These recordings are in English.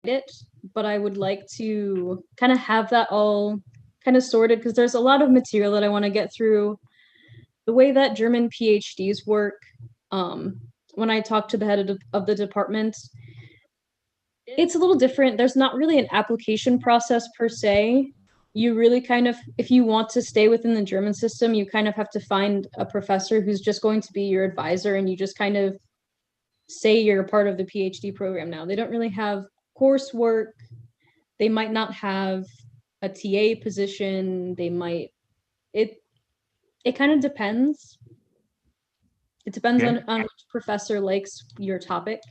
it, but I would like to kind of have that all kind of sorted because there's a lot of material that I want to get through. The way that German PhDs work, when I talk to the head of the department, it's a little different. There's not really an application process per se. You really kind of, if you want to stay within the German system, you kind of have to find a professor who's just going to be your advisor, and you just kind of say you're a part of the PhD program now. They don't really have coursework. They might not have a TA position. They might, it kind of depends. It depends on which professor likes your topic.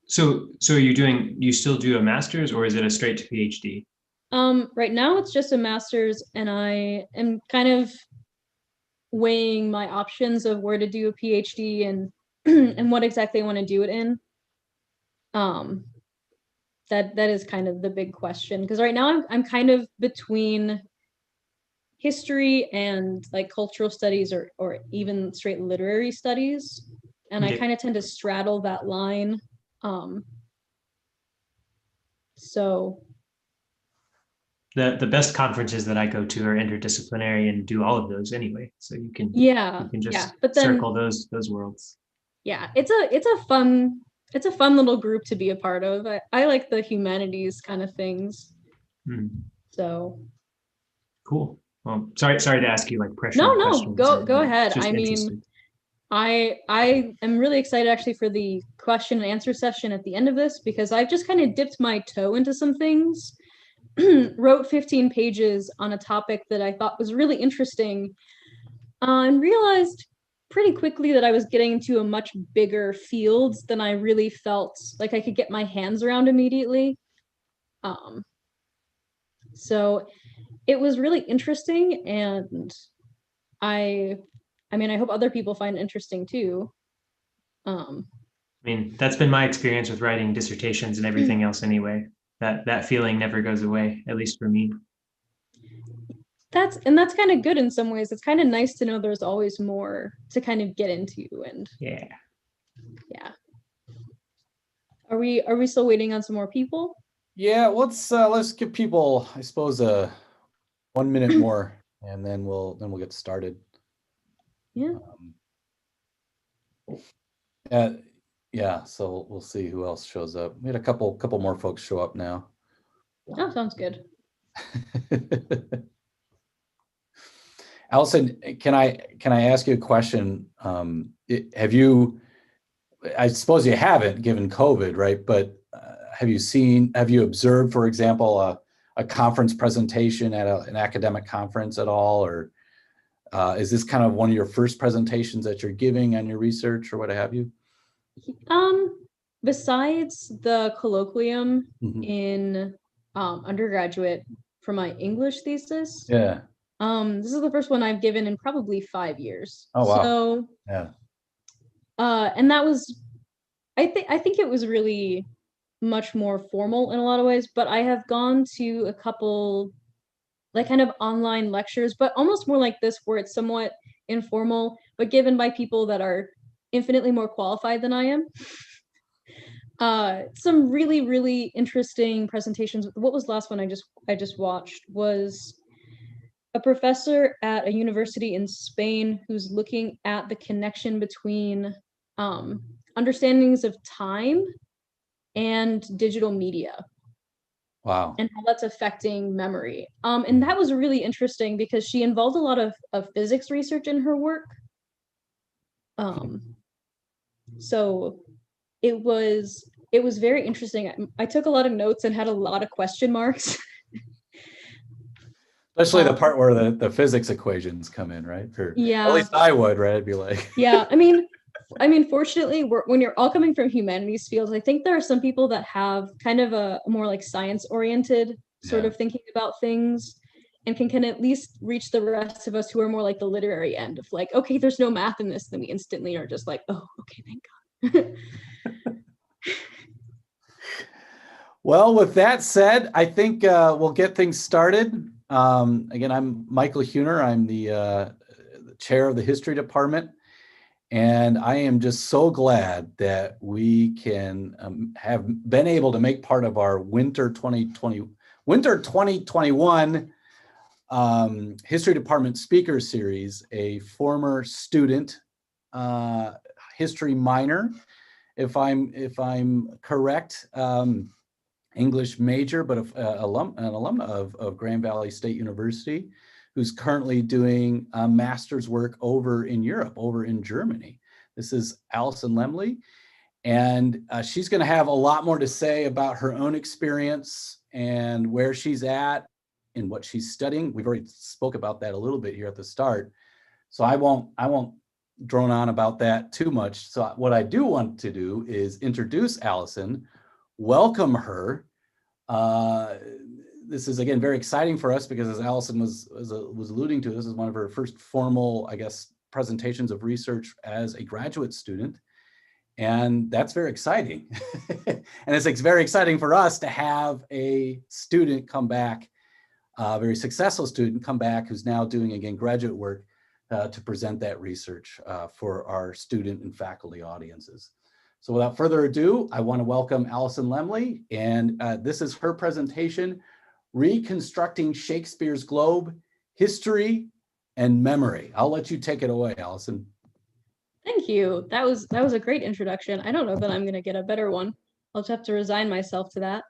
So are you still do a master's, or is it a straight to PhD? Right now it's just a master's, and I am kind of weighing my options of where to do a PhD and and what exactly I want to do it in. That is kind of the big question, because right now I'm kind of between history and like cultural studies or even straight literary studies, and I kind of tend to straddle that line. So the best conferences that I go to are interdisciplinary and do all of those anyway. So you can just but then, circle those worlds. Yeah, it's a fun little group to be a part of. I like the humanities kind of things. So cool. Well, sorry to ask you like pressure. No, go ahead. I mean, I am really excited actually for the question and answer session at the end of this, because I've just kind of dipped my toe into some things, wrote 15 pages on a topic that I thought was really interesting, and realized pretty quickly that I was getting into a much bigger field than I really felt like I could get my hands around immediately. So it was really interesting, and I mean, I hope other people find it interesting too. I mean, that's been my experience with writing dissertations and everything else anyway. That feeling never goes away, at least for me. That's kind of good in some ways. It's kind of nice to know there's always more to kind of get into. And yeah. Are we still waiting on some more people? Yeah, let's give people, I suppose, 1 minute more, and then we'll get started. Yeah. Yeah. So we'll see who else shows up. We had a couple more folks show up now. Oh, sounds good. Allison, can I ask you a question? Have you? I suppose you haven't, given COVID, right? But have you observed, for example, a conference presentation at an academic conference at all, or is this kind of one of your first presentations that you're giving on your research, or what have you? Besides the colloquium in undergraduate for my English thesis, yeah, this is the first one I've given in probably 5 years. Oh wow! So yeah, and that was, I think it was really much more formal in a lot of ways. But I have gone to a couple like kind of online lectures, but almost more like this, where it's somewhat informal, but given by people that are infinitely more qualified than I am. Some really, really interesting presentations. What was the last one I just watched was a professor at a university in Spain who's looking at the connection between understandings of time and digital media. Wow. And how that's affecting memory. And that was really interesting because she involved a lot of physics research in her work. So it was very interesting. I took a lot of notes and had a lot of question marks. Especially the part where the physics equations come in, right? Yeah. At least I would, right? I'd be like. Yeah, I mean, fortunately, when you're all coming from humanities fields, I think there are some people that have kind of a more like science-oriented sort of thinking about things, and can at least reach the rest of us who are more like the literary end of like, okay, there's no math in this, then we instantly are just like, oh, okay, thank God. Well, with that said, I think we'll get things started. Again, I'm Michael Huner. I'm the chair of the history department. And I am just so glad that we can have been able to make part of our winter 2021 History Department Speaker Series, a former student, history minor, if I'm correct, English major, but an alumna of Grand Valley State University, who's currently doing master's work over in Europe, over in Germany. This is Allison Lemley, and she's going to have a lot more to say about her own experience and where she's at and what she's studying. We've already spoke about that a little bit here at the start, so I won't drone on about that too much. So what I do want to do is introduce Allison, welcome her. This is, again, very exciting for us because, as Allison was alluding to, this is one of her first formal, I guess, presentations of research as a graduate student. And that's very exciting. And it's very exciting for us to have a student come back, a very successful student come back who's now doing, again, graduate work to present that research for our student and faculty audiences. So without further ado, I want to welcome Allison Lemley, and this is her presentation, Reconstructing Shakespeare's Globe, History and Memory. I'll let you take it away, Allison. Thank you. That was a great introduction. I don't know that I'm going to get a better one. I'll just have to resign myself to that.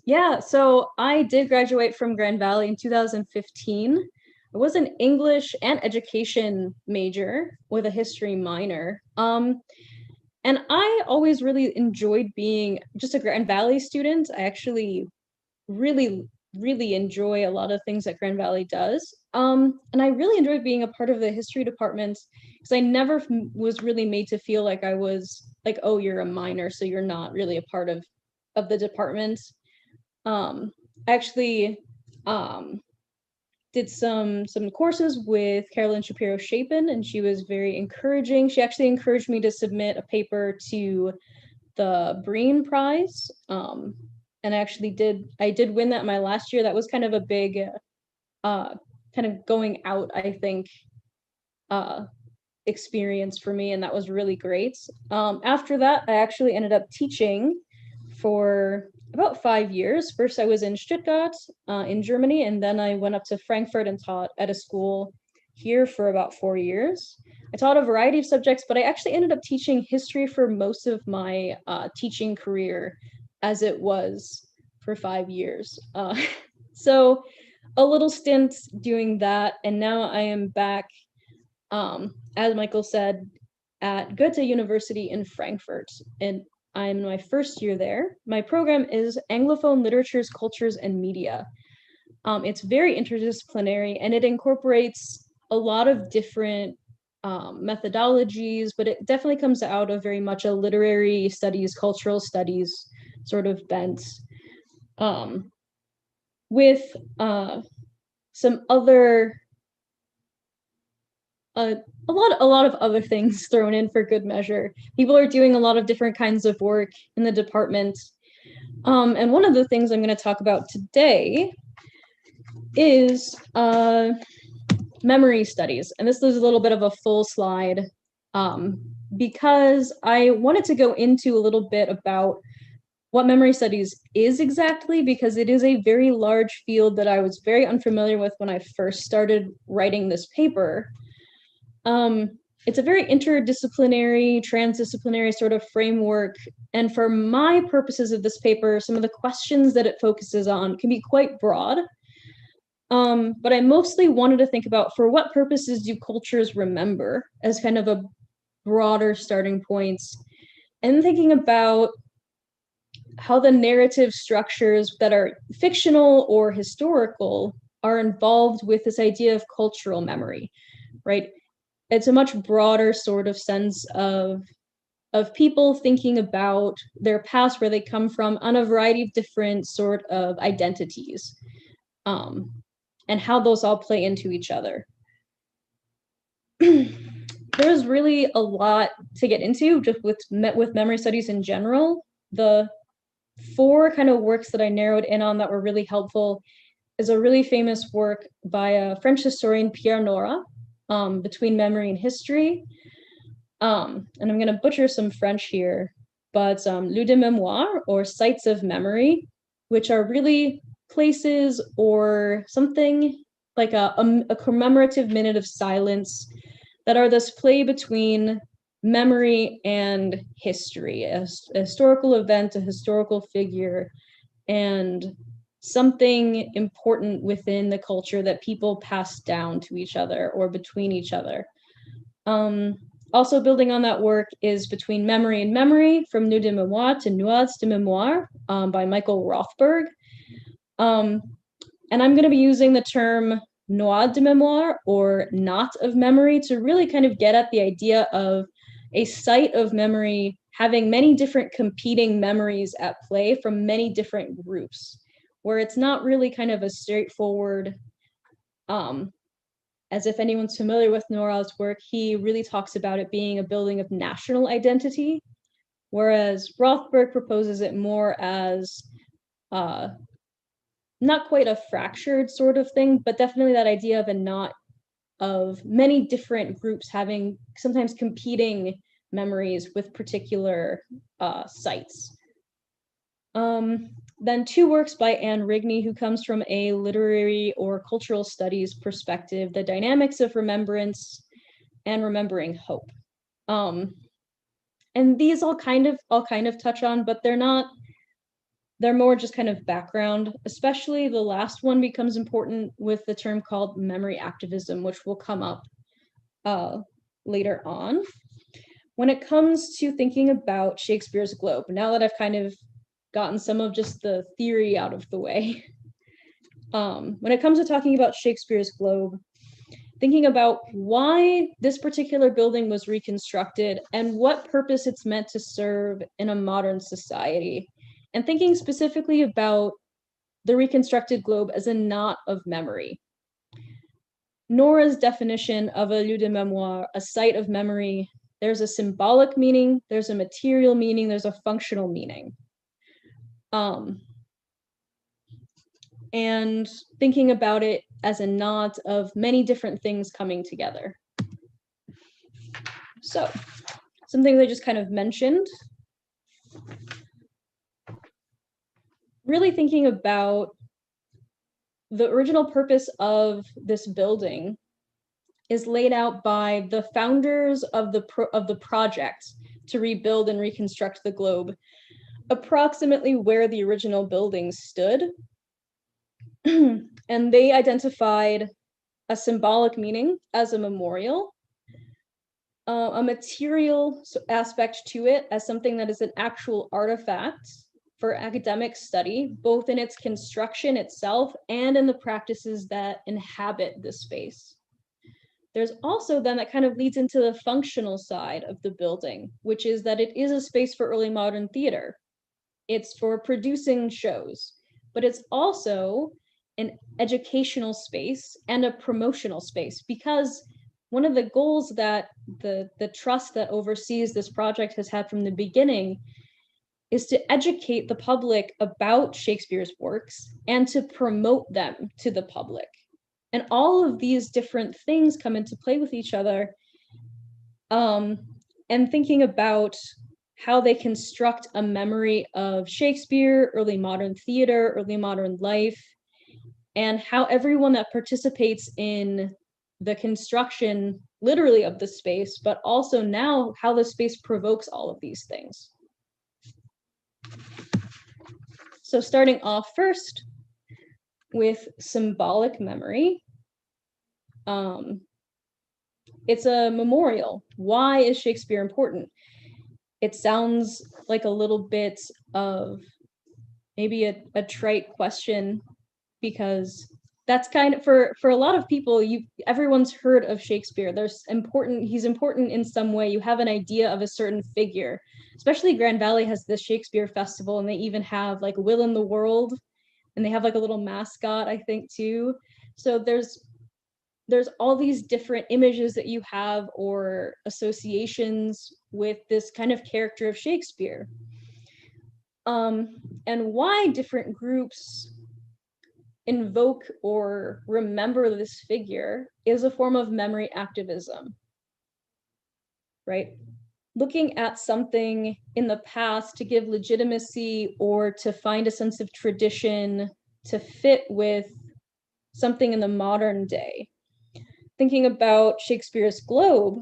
Yeah, so I did graduate from Grand Valley in 2015. I was an English and education major with a history minor. And I always really enjoyed being just a Grand Valley student. I actually really enjoy a lot of things that Grand Valley does. And I really enjoyed being a part of the history department because I never was really made to feel like I was like, oh, you're a minor, so you're not really a part of the department. I actually did some courses with Carolyn Shapiro Chapin, and she was very encouraging. She actually encouraged me to submit a paper to the Breen Prize. And I did win that my last year. That was kind of a big kind of going out, I think, experience for me, and that was really great. After that, I actually ended up teaching for about 5 years. First, I was in Stuttgart in Germany, and then I went up to Frankfurt and taught at a school here for about 4 years. I taught a variety of subjects, but I actually ended up teaching history for most of my teaching career, as it was for 5 years. So a little stint doing that, and now I am back, as Michael said, at Goethe University in Frankfurt, and I'm in my first year there. My program is Anglophone Literatures, Cultures, and Media. It's very interdisciplinary, and it incorporates a lot of different methodologies, but it definitely comes out of very much a literary studies, cultural studies sort of bent, with some other a lot of other things thrown in for good measure. People are doing a lot of different kinds of work in the department. And one of the things I'm going to talk about today is memory studies. And this is a little bit of a full slide because I wanted to go into a little bit about what memory studies is exactly, because it is a very large field that I was very unfamiliar with when I first started writing this paper. It's a very interdisciplinary, transdisciplinary sort of framework. And for my purposes of this paper, some of the questions that it focuses on can be quite broad. But I mostly wanted to think about, for what purposes do cultures remember, as kind of a broader starting point, and thinking about how the narrative structures that are fictional or historical are involved with this idea of cultural memory, right? It's a much broader sort of sense of people thinking about their past, where they come from, on a variety of different sort of identities, and how those all play into each other. There's really a lot to get into just with memory studies in general. The 4 kind of works that I narrowed in on that were really helpful is a really famous work by a French historian, Pierre Nora, Between Memory and History. And I'm going to butcher some French here, but lieux de mémoire, or sites of memory, which are really places or something like a commemorative minute of silence that are this play between memory and history, a historical event, a historical figure, and something important within the culture that people pass down to each other or between each other. Also building on that work is Between Memory and Memory, From Nœuds de Mémoire to Nuages de Mémoire, by Michael Rothberg. And I'm going to be using the term noix de mémoire, or knot of memory, to really kind of get at the idea of a site of memory having many different competing memories at play from many different groups, where it's not really kind of a straightforward, as if anyone's familiar with Nora's work, he really talks about it being a building of national identity, whereas Rothberg proposes it more as not quite a fractured sort of thing, but definitely that idea of a knot of many different groups having sometimes competing memories with particular sites. Then two works by Anne Rigney, who comes from a literary or cultural studies perspective, The Dynamics of Remembrance and Remembering Hope. And these I'll kind of touch on, but they're more just kind of background. Especially the last one becomes important with the term called memory activism, which will come up later on. When it comes to thinking about Shakespeare's Globe, now that I've kind of gotten some of just the theory out of the way, when it comes to talking about Shakespeare's Globe, thinking about why this particular building was reconstructed and what purpose it's meant to serve in a modern society, and thinking specifically about the reconstructed globe as a knot of memory. Nora's definition of a lieu de mémoire, a site of memory, there's a symbolic meaning, there's a material meaning, there's a functional meaning. And thinking about it as a knot of many different things coming together. So, some things I just kind of mentioned. Really thinking about the original purpose of this building is laid out by the founders of the project to rebuild and reconstruct the globe, approximately where the original building stood. And they identified a symbolic meaning as a memorial, a material aspect to it as something that is an actual artifact for academic study, both in its construction itself and in the practices that inhabit the space. There's also then that kind of leads into the functional side of the building, which is that it is a space for early modern theater. It's for producing shows, but it's also an educational space and a promotional space, because one of the goals that the trust that oversees this project has had from the beginning is to educate the public about Shakespeare's works and to promote them to the public. And all of these different things come into play with each other, and thinking about how they construct a memory of Shakespeare, early modern theater, early modern life, and how everyone that participates in the construction, literally, of the space, but also now how the space provokes all of these things. So starting off first with symbolic memory, it's a memorial. Why is Shakespeare important? It sounds like a little bit of maybe a trite question, because that's kind of, for a lot of people, everyone's heard of Shakespeare. He's important in some way. You have an idea of a certain figure. Especially Grand Valley has this Shakespeare festival, and they even have like Will in the World, and they have like a little mascot, I think, too. So there's all these different images that you have or associations with this kind of character of Shakespeare. And why different groups invoke or remember this figure is a form of memory activism. right? Looking at something in the past to give legitimacy or to find a sense of tradition to fit with something in the modern day. Thinking about Shakespeare's Globe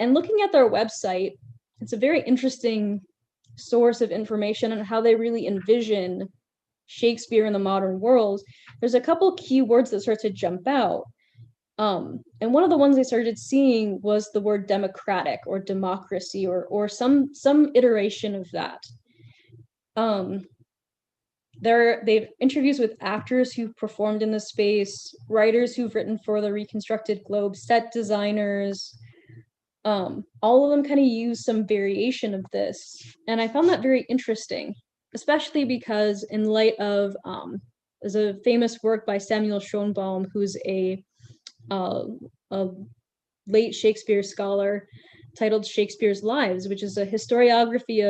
and looking at their website, it's a very interesting source of information on how they really envision Shakespeare in the modern world. There's a couple key words that start to jump out. And one of the ones I started seeing was the word democratic or democracy or some iteration of that. They've interviews with actors who've performed in the space, writers who've written for the Reconstructed Globe, set designers. All of them kind of use some variation of this. And I found that very interesting, especially because in light of, there's a famous work by Samuel Schoenbaum, who's a late Shakespeare scholar, titled Shakespeare's Lives, which is a historiography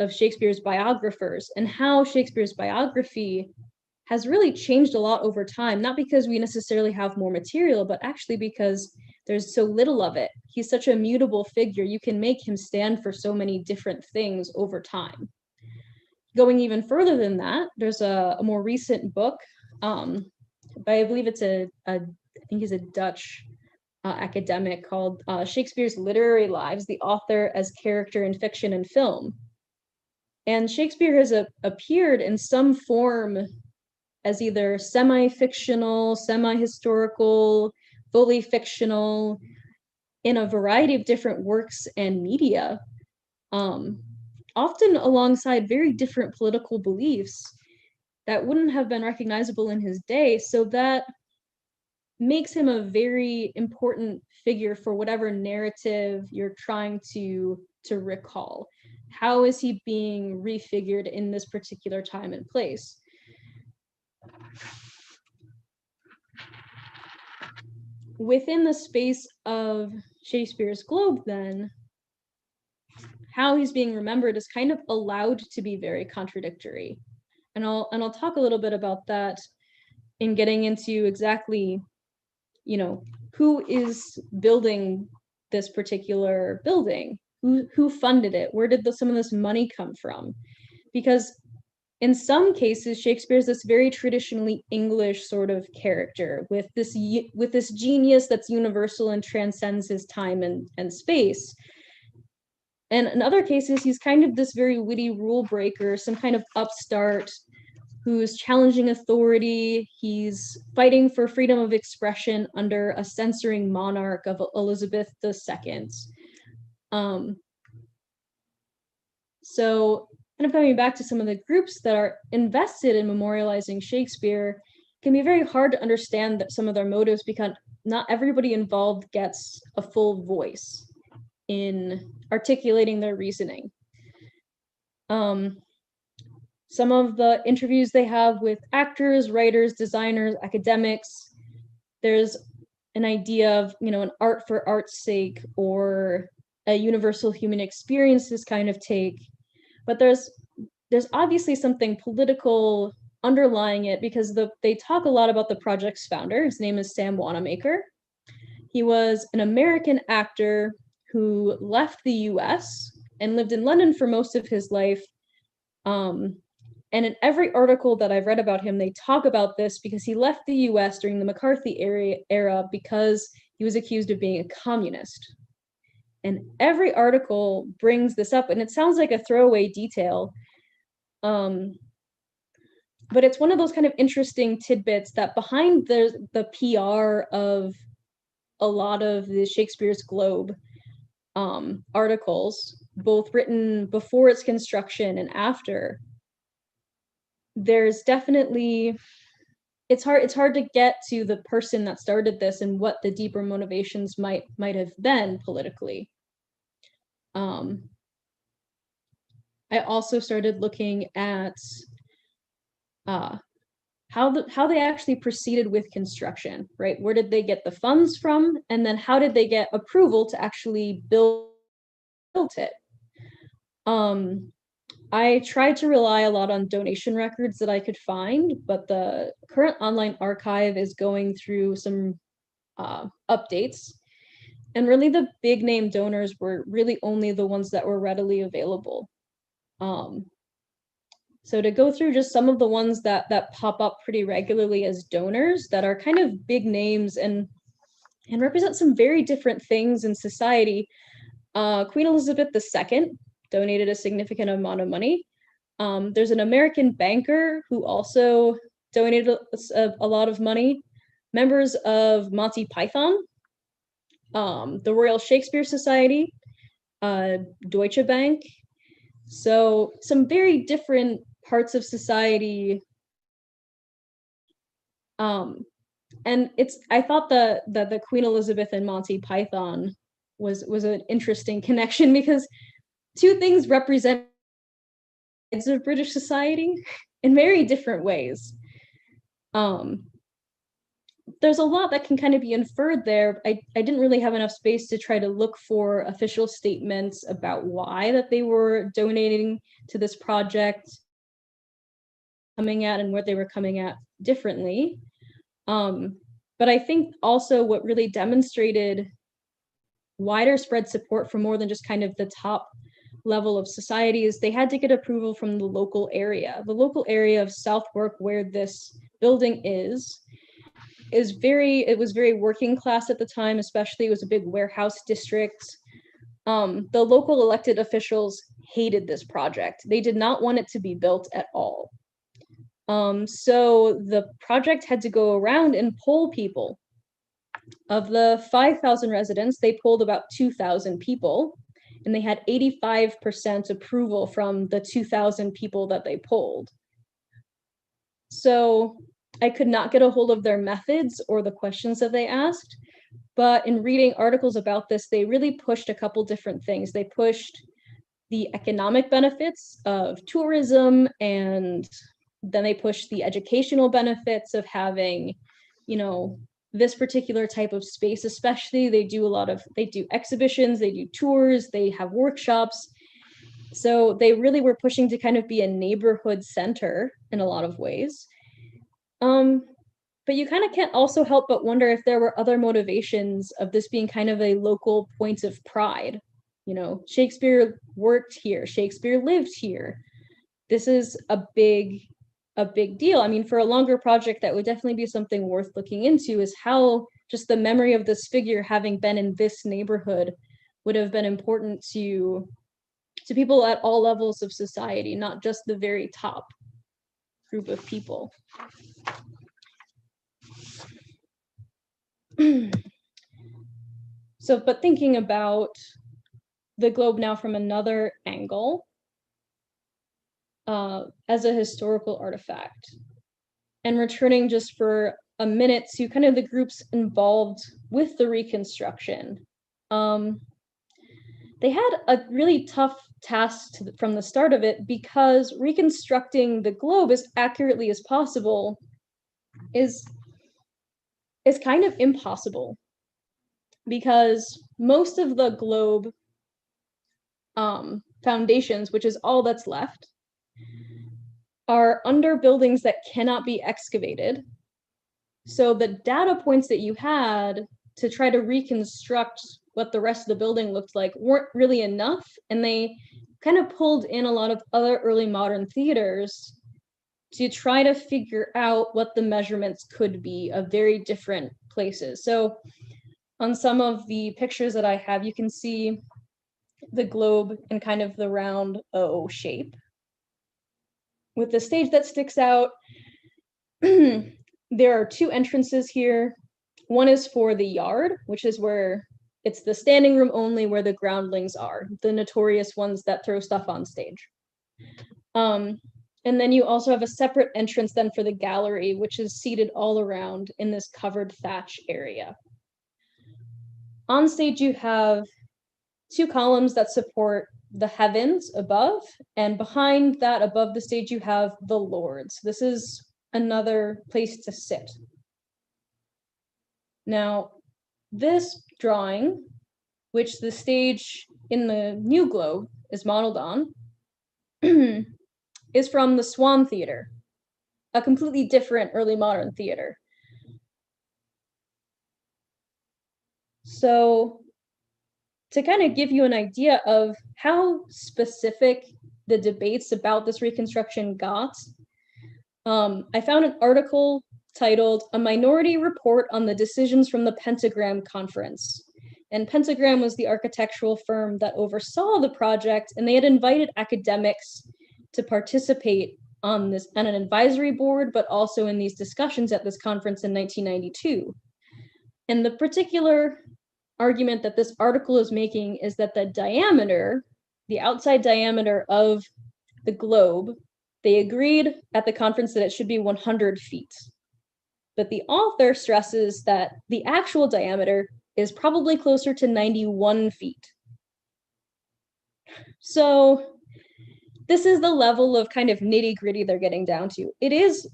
of Shakespeare's biographers and how Shakespeare's biography has really changed a lot over time, not because we necessarily have more material, but actually because there's so little of it. He's such a mutable figure. You can make him stand for so many different things over time. Going even further than that, there's a more recent book by, I believe it's I think he's a Dutch academic, called Shakespeare's Literary Lives, the author as character in fiction and film. And Shakespeare has appeared in some form as either semi-fictional, semi-historical, fully fictional, in a variety of different works and media, often alongside very different political beliefs that wouldn't have been recognizable in his day. So that makes him a very important figure for whatever narrative you're trying to recall. How is he being refigured in this particular time and place? Within the space of Shakespeare's Globe, then, how he's being remembered is kind of allowed to be very contradictory. And I'll talk a little bit about that in getting into exactly, who is building this particular building, who funded it, where did some of this money come from? Because in some cases, Shakespeare's this very traditionally English sort of character with this genius that's universal and transcends his time and space. And in other cases, he's kind of this very witty rule breaker, some kind of upstart who's challenging authority. He's fighting for freedom of expression under a censoring monarch of Elizabeth II. So kind of coming back to some of the groups that are invested in memorializing Shakespeare, it can be very hard to understand that some of their motives, because not everybody involved gets a full voice in articulating their reasoning. Some of the interviews they have with actors, writers, designers, academics, there's an idea of, an art for art's sake or a universal human experiences kind of take. But there's obviously something political underlying it, because they talk a lot about the project's founder. His name is Sam Wanamaker. He was an American actor who left the US and lived in London for most of his life. And in every article that I've read about him, they talk about this, because he left the US during the McCarthy era because he was accused of being a communist. And every article brings this up, and it sounds like a throwaway detail. But it's one of those kind of interesting tidbits that behind the PR of a lot of the Shakespeare's Globe articles, both written before its construction and after, there's definitely, it's hard to get to the person that started this and what the deeper motivations might have been politically. I also started looking at how they actually proceeded with construction, right? Where did they get the funds from? And then how did they get approval to actually build it? I tried to rely a lot on donation records that I could find, but the current online archive is going through some updates. And really the big name donors were really only the ones that were readily available. So to go through just some of the ones that pop up pretty regularly as donors that are kind of big names and represent some very different things in society. Queen Elizabeth II donated a significant amount of money. There's an American banker who also donated a lot of money. Members of Monty Python, the Royal Shakespeare Society, Deutsche Bank. So some very different parts of society. And I thought the Queen Elizabeth and Monty Python was an interesting connection because two things represent sides of British society in very different ways. There's a lot that can kind of be inferred there. I didn't really have enough space to try to look for official statements about why that they were donating to this project, coming at and where they were coming at differently. But I think also what really demonstrated wider spread support for more than just kind of the top level of society is they had to get approval from the local area. The local area of Southwark, where this building it was very working class at the time, especially it was a big warehouse district. The local elected officials hated this project. They did not want it to be built at all. So the project had to go around and poll people. Of the 5,000 residents, they polled about 2,000 people, and they had 85% approval from the 2,000 people that they polled. So I could not get a hold of their methods or the questions that they asked, but in reading articles about this, they really pushed a couple different things. They pushed the economic benefits of tourism, and then they pushed the educational benefits of having, this particular type of space. Especially they do exhibitions, they do tours, they have workshops. So they really were pushing to kind of be a neighborhood center in a lot of ways. But you kind of can't also help but wonder if there were other motivations of this being kind of a local point of pride. Shakespeare worked here, Shakespeare lived here. This is a big deal. I mean, for a longer project, that would definitely be something worth looking into, is how just the memory of this figure having been in this neighborhood would have been important to people at all levels of society, not just the very top group of people. So, but thinking about the globe now from another angle, as a historical artifact, and returning just for a minute to kind of the groups involved with the Reconstruction. They had a really tough task from the start of it, because reconstructing the globe as accurately as possible is kind of impossible, because most of the globe foundations, which is all that's left, are under buildings that cannot be excavated. So the data points that you had to try to reconstruct what the rest of the building looked like weren't really enough, and they kind of pulled in a lot of other early modern theaters to try to figure out what the measurements could be of very different places. So on some of the pictures that I have, you can see the globe in kind of the round O shape, with the stage that sticks out. There are two entrances here. One is for the yard, which is where it's the standing room only, where the groundlings are, the notorious ones that throw stuff on stage. And then you also have a separate entrance then for the gallery, which is seated all around in this covered thatch area. On stage, you have two columns that support the heavens above, and behind that, above the stage, you have the lords. This is another place to sit. Now, this drawing, which the stage in the new globe is modeled on, is from the Swan Theater, a completely different early modern theater. So to kind of give you an idea of how specific the debates about this reconstruction got, I found an article titled "A Minority Report on the Decisions from the Pentagram Conference." And Pentagram was the architectural firm that oversaw the project, and they had invited academics to participate on an advisory board, but also in these discussions at this conference in 1992. And the particular argument that this article is making is that the diameter, the outside diameter of the globe, they agreed at the conference that it should be 100 feet. But the author stresses that the actual diameter is probably closer to 91 feet. So this is the level of kind of nitty-gritty they're getting down to. It is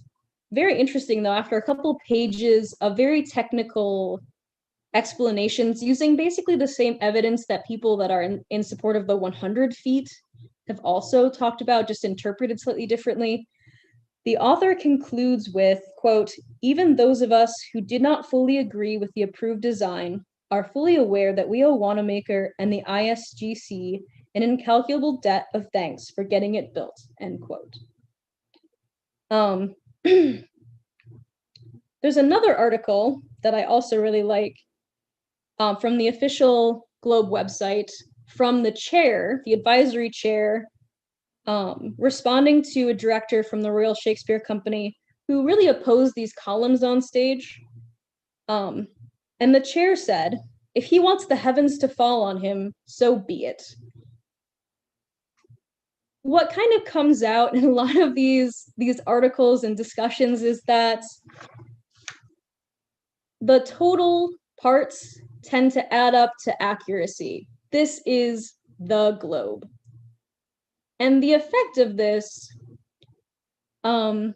very interesting, though, after a couple of pages of very technical explanations using basically the same evidence that people that are in support of the 100 feet have also talked about, just interpreted slightly differently. The author concludes with, quote, "Even those of us who did not fully agree with the approved design are fully aware that we owe Wanamaker and the ISGC an incalculable debt of thanks for getting it built," end quote. There's another article that I also really like from the official Globe website, from the chair, the advisory chair, responding to a director from the Royal Shakespeare Company who really opposed these columns on stage. And the chair said, "If he wants the heavens to fall on him, so be it." What kind of comes out in a lot of these articles and discussions is that the total parts tend to add up to accuracy. This is the globe. And the effect of this, and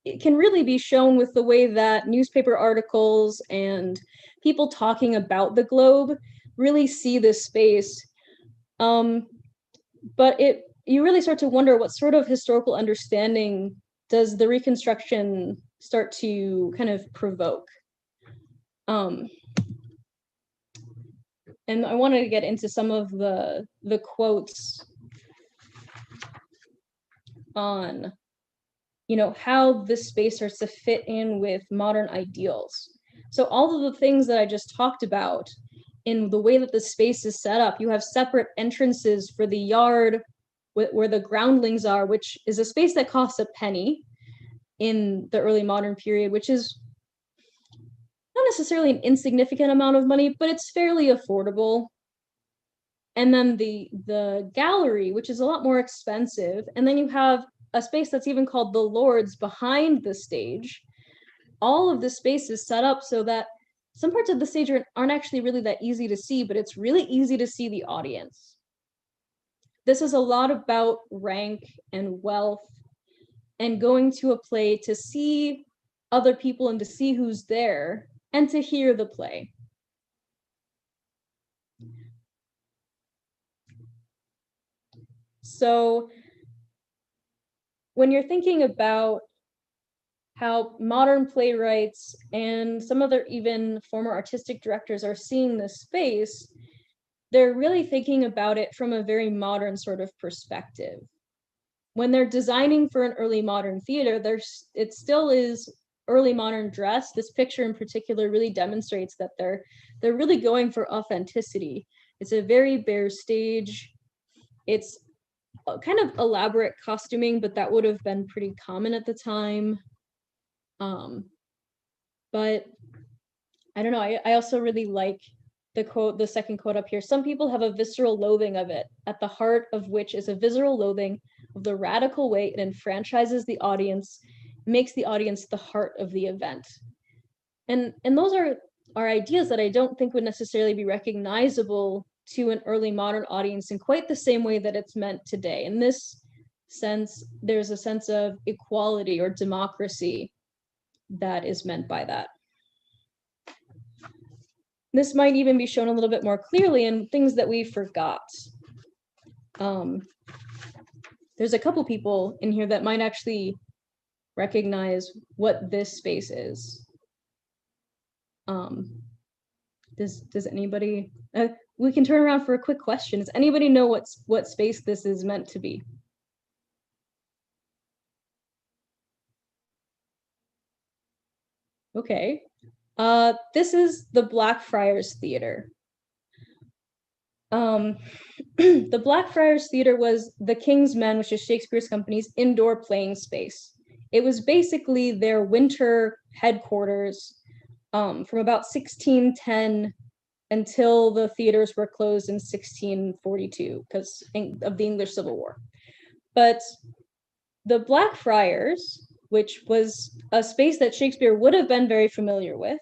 it can really be shown with the way that newspaper articles and people talking about the globe really see this space. But you really start to wonder, what sort of historical understanding does the reconstruction start to kind of provoke? And I wanted to get into some of the quotes on, how this space starts to fit in with modern ideals. So all of the things that I just talked about, in the way that the space is set up, you have separate entrances for the yard where the groundlings are, which is a space that costs a penny in the early modern period, which is not necessarily an insignificant amount of money, but it's fairly affordable. And then the gallery, which is a lot more expensive. And then you have a space that's even called the Lords behind the stage. All of this space is set up so that some parts of the stage aren't actually really that easy to see, but it's really easy to see the audience. This is a lot about rank and wealth and going to a play to see other people and to see who's there and to hear the play. So when you're thinking about how modern playwrights and some other even former artistic directors are seeing this space, they're really thinking about it from a very modern sort of perspective. When they're designing for an early modern theater, it still is early modern dress. This picture in particular really demonstrates that they're really going for authenticity. It's a very bare stage. It's kind of elaborate costuming, but that would have been pretty common at the time. But I don't know, I also really like the second quote up here. "Some people have a visceral loathing of it, at the heart of which is a visceral loathing of the radical way it enfranchises the audience, makes the audience the heart of the event." And those are ideas that I don't think would necessarily be recognizable to an early modern audience in quite the same way that it's meant today. In this sense, there's a sense of equality or democracy that is meant by that. This might even be shown a little bit more clearly in things that we forgot. There's a couple people in here that might actually recognize what this space is. Does anybody? We can turn around for a quick question. Does anybody know what space this is meant to be? Okay. This is the Blackfriars Theater. The Blackfriars Theater was the King's Men, which is Shakespeare's company's indoor playing space. It was basically their winter headquarters from about 1610 until the theaters were closed in 1642 because of the English Civil War. But the Blackfriars, which was a space that Shakespeare would have been very familiar with,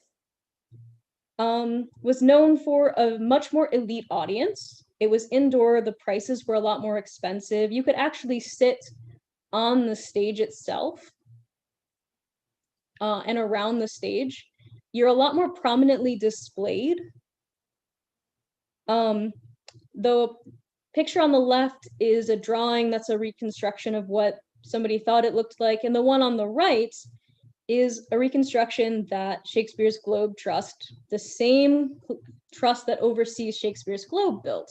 was known for a much more elite audience. It was indoor, the prices were a lot more expensive. You could actually sit on the stage itself and around the stage. You're a lot more prominently displayed. The picture on the left is a drawing that's a reconstruction of what somebody thought it looked like, and the one on the right is a reconstruction that Shakespeare's Globe Trust, the same trust that oversees Shakespeare's Globe, built.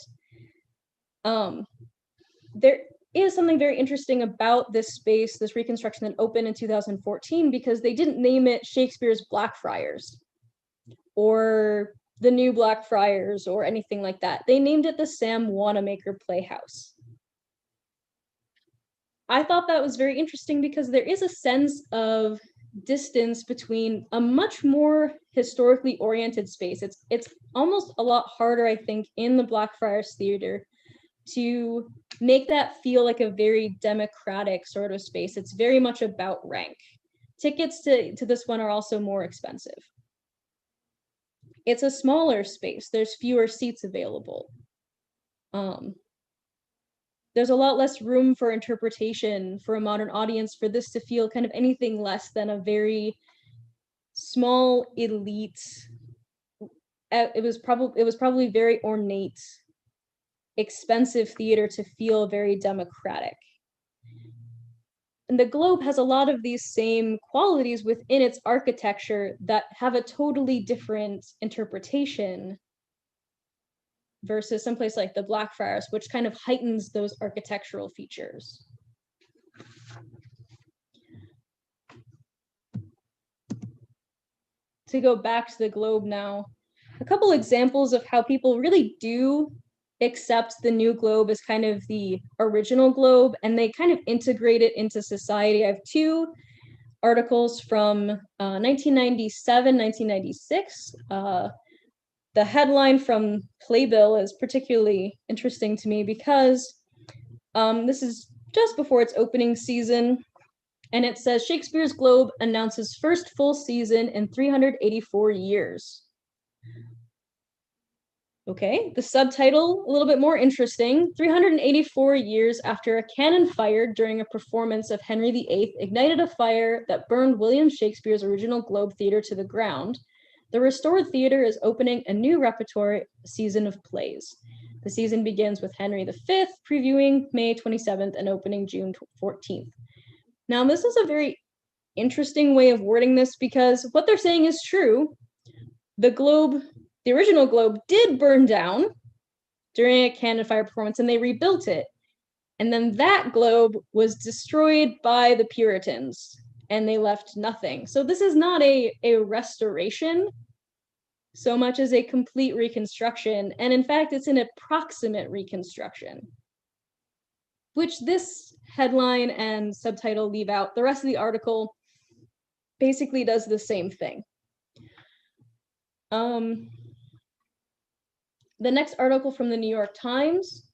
There is something very interesting about this space, this reconstruction that opened in 2014, because they didn't name it Shakespeare's Blackfriars or the New Blackfriars or anything like that. They named it the Sam Wanamaker Playhouse. I thought that was very interesting because there is a sense of distance between a much more historically oriented space. It's almost a lot harder, I think, in the Blackfriars Theater to make that feel like a very democratic sort of space. It's very much about rank. Tickets to this one are also more expensive. It's a smaller space. There's fewer seats available. There's a lot less room for interpretation for a modern audience for this to feel kind of anything less than a very small elite. It was probably very ornate, expensive theater to feel very democratic. And the Globe has a lot of these same qualities within its architecture that have a totally different interpretation versus someplace like the Blackfriars, which kind of heightens those architectural features. To go back to the Globe now, a couple examples of how people really do accept the new Globe as kind of the original Globe, and they kind of integrate it into society. I have two articles from 1997, 1996. The headline from Playbill is particularly interesting to me because this is just before its opening season, and it says Shakespeare's Globe announces first full season in 384 years. Okay, the subtitle, a little bit more interesting. 384 years after a cannon fired during a performance of Henry VIII ignited a fire that burned William Shakespeare's original Globe Theatre to the ground, the restored theater is opening a new repertory season of plays. The season begins with Henry V, previewing May 27th and opening June 14th. Now, this is a very interesting way of wording this because what they're saying is true. The Globe, the original Globe, did burn down during a cannon fire performance, and they rebuilt it. And then that Globe was destroyed by the Puritans, and they left nothing. So this is not a restoration so much as a complete reconstruction. And in fact, it's an approximate reconstruction, which this headline and subtitle leave out. The rest of the article basically does the same thing. The next article from the New York Times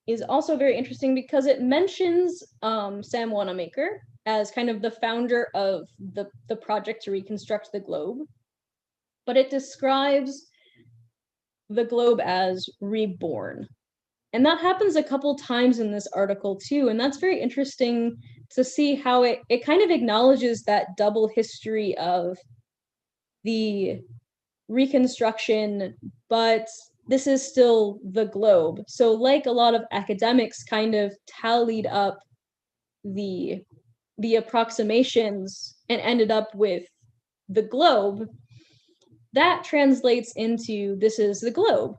is also very interesting because it mentions Sam Wanamaker as kind of the founder of the project to reconstruct the Globe, but it describes the Globe as reborn. And that happens a couple times in this article too, and that's very interesting to see how it kind of acknowledges that double history of the reconstruction, but this is still the Globe. So like a lot of academics kind of tallied up the approximations and ended up with the Globe, that translates into This Is the Globe.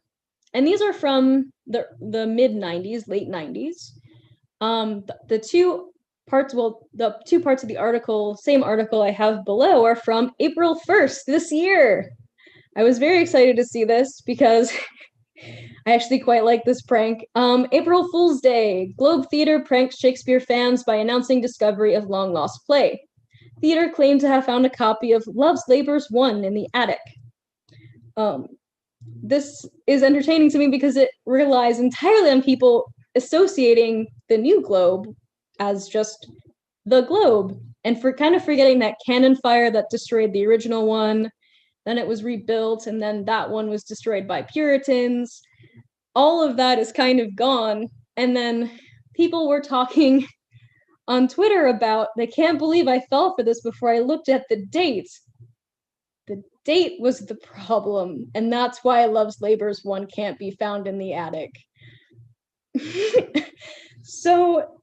And these are from the mid 90s, late 90s. The two parts of the article, same article I have below, are from April 1st this year. I was very excited to see this because I actually quite like this prank. April Fool's Day. Globe Theatre pranks Shakespeare fans by announcing discovery of long lost play. Theatre claimed to have found a copy of Love's Labours 1 in the attic. This is entertaining to me because it relies entirely on people associating the new Globe as just the Globe, and for kind of forgetting that cannon fire that destroyed the original one. Then it was rebuilt, and then that one was destroyed by Puritans. All of that is kind of gone. And then people were talking on Twitter about, they can't believe I fell for this before I looked at the date. The date was the problem, and that's why Love's Labours 1 can't be found in the attic. So,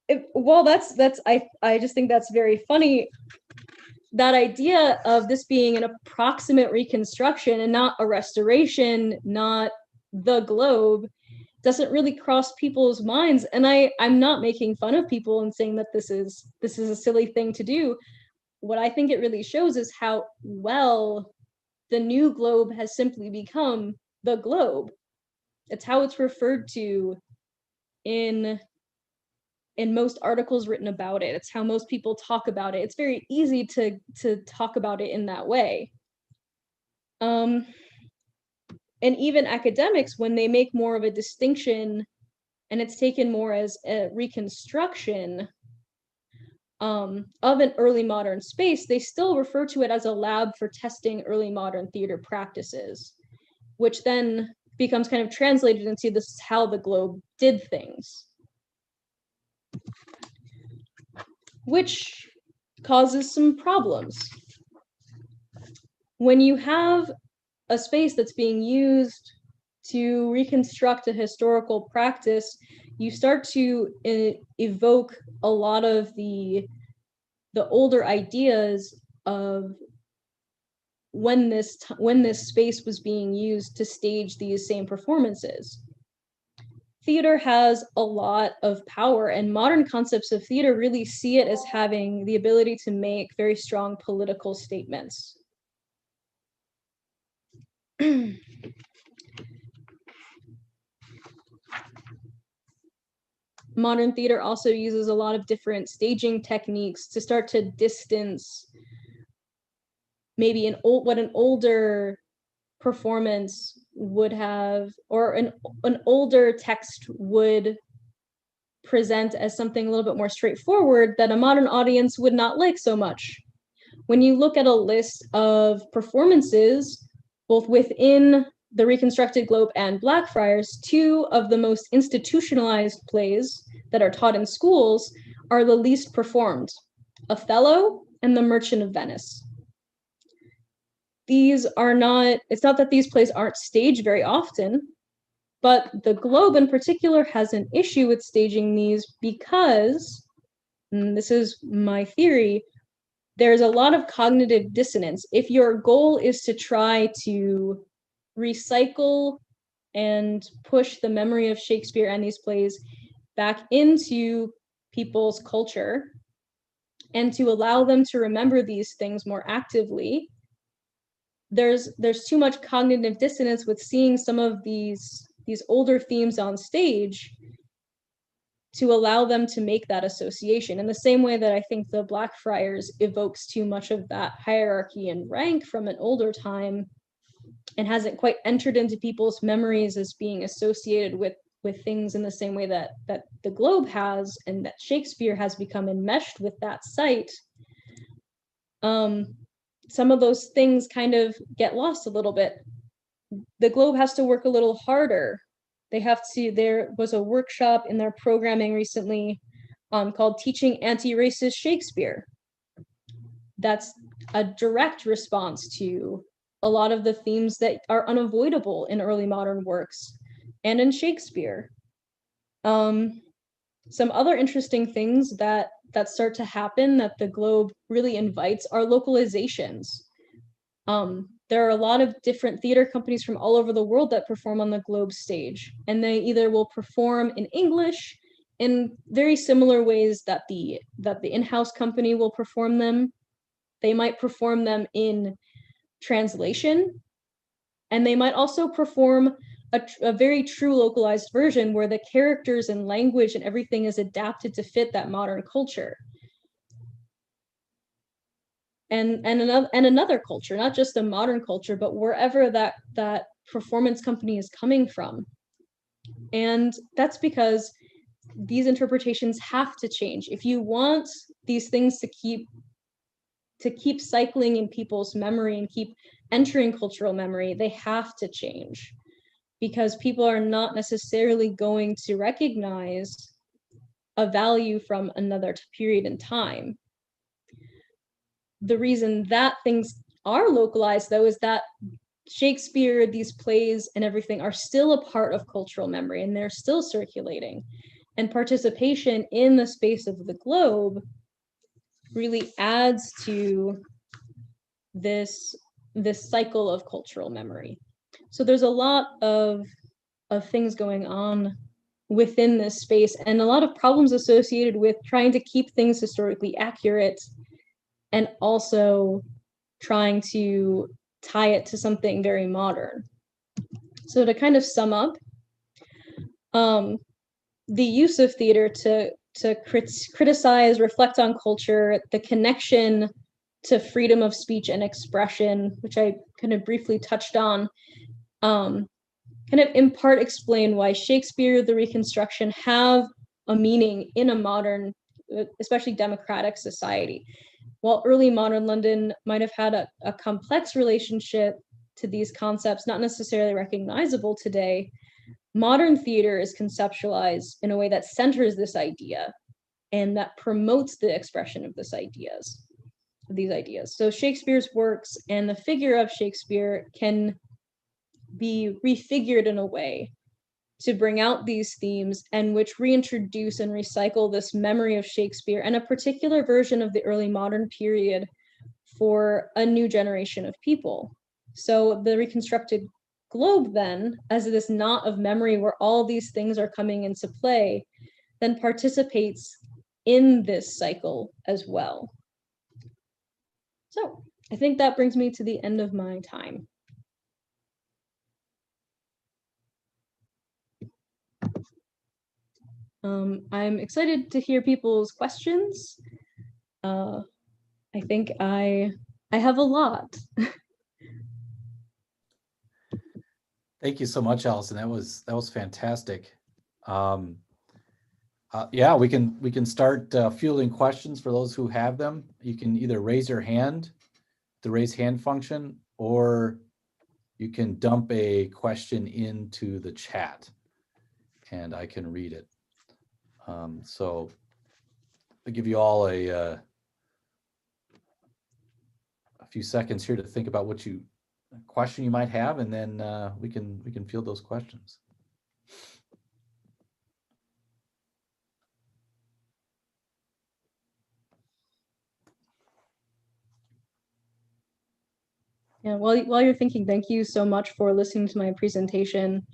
I just think that's very funny. That idea of this being an approximate reconstruction and not a restoration, not the Globe, doesn't really cross people's minds. And I'm not making fun of people and saying that this is a silly thing to do. What I think it really shows is how well the new Globe has simply become the Globe. It's how it's referred to in most articles written about it. It's how most people talk about it. It's very easy to talk about it in that way. And even academics, when they make more of a distinction and it's taken more as a reconstruction of an early modern space, they still refer to it as a lab for testing early modern theater practices, which then becomes kind of translated into this is how the Globe did things, which causes some problems. When you have a space that's being used to reconstruct a historical practice, you start to evoke a lot of the older ideas of when this space was being used to stage these same performances. Theater has a lot of power, and modern concepts of theater really see it as having the ability to make very strong political statements. Modern theater also uses a lot of different staging techniques to start to distance maybe what an older performance would have, or an older text would present as something a little bit more straightforward that a modern audience would not like so much. When you look at a list of performances, both within the Reconstructed Globe and Blackfriars, two of the most institutionalized plays that are taught in schools are the least performed: Othello and The Merchant of Venice. These are not, it's not that these plays aren't staged very often, but the Globe in particular has an issue with staging these because, and this is my theory, there's a lot of cognitive dissonance. If your goal is to try to recycle and push the memory of Shakespeare and these plays back into people's culture and to allow them to remember these things more actively, there's too much cognitive dissonance with seeing some of these older themes on stage to allow them to make that association. In the same way that I think the Blackfriars evokes too much of that hierarchy and rank from an older time and hasn't quite entered into people's memories as being associated with things in the same way that the Globe has, and that Shakespeare has become enmeshed with that site. Some of those things kind of get lost a little bit. The Globe has to work a little harder. There was a workshop in their programming recently called Teaching Anti-Racist Shakespeare. That's a direct response to a lot of the themes that are unavoidable in early modern works and in Shakespeare. Some other interesting things that start to happen that the Globe really invites are localizations. there are a lot of different theater companies from all over the world that perform on the globe stage, and they either will perform in English in very similar ways that the in-house company will perform them. They might perform them in translation, and they might also perform a very true localized version where the characters and language and everything is adapted to fit that modern culture. And another culture, not just a modern culture, but wherever that performance company is coming from. And that's because these interpretations have to change. If you want these things to keep cycling in people's memory and keep entering cultural memory, they have to change, because people are not necessarily going to recognize a value from another period in time. The reason that things are localized, though, is that Shakespeare, these plays and everything are still a part of cultural memory, and they're still circulating. And participation in the space of the globe really adds to this cycle of cultural memory. So there's a lot of things going on within this space, and a lot of problems associated with trying to keep things historically accurate and also trying to tie it to something very modern. So to kind of sum up, the use of theater to criticize, reflect on culture, the connection to freedom of speech and expression, which I kind of briefly touched on, kind of in part explain why Shakespeare, the Reconstruction have a meaning in a modern, especially democratic society. While early modern London might have had a complex relationship to these concepts, not necessarily recognizable today, modern theater is conceptualized in a way that centers this idea and that promotes the expression of these ideas. So Shakespeare's works and the figure of Shakespeare can be refigured in a way to bring out these themes, and which reintroduce and recycle this memory of Shakespeare and a particular version of the early modern period for a new generation of people. So the reconstructed globe then, as this knot of memory where all these things are coming into play, then participates in this cycle as well. So I think that brings me to the end of my time. I'm excited to hear people's questions. I think I have a lot. Thank you so much, Allison. That was fantastic. Yeah, we can start fielding questions for those who have them. You can either raise your hand, the raise hand function, or you can dump a question into the chat and I can read it. So I'll give you all a few seconds here to think about what question you might have, and then we can field those questions. Yeah, while you're thinking, thank you so much for listening to my presentation.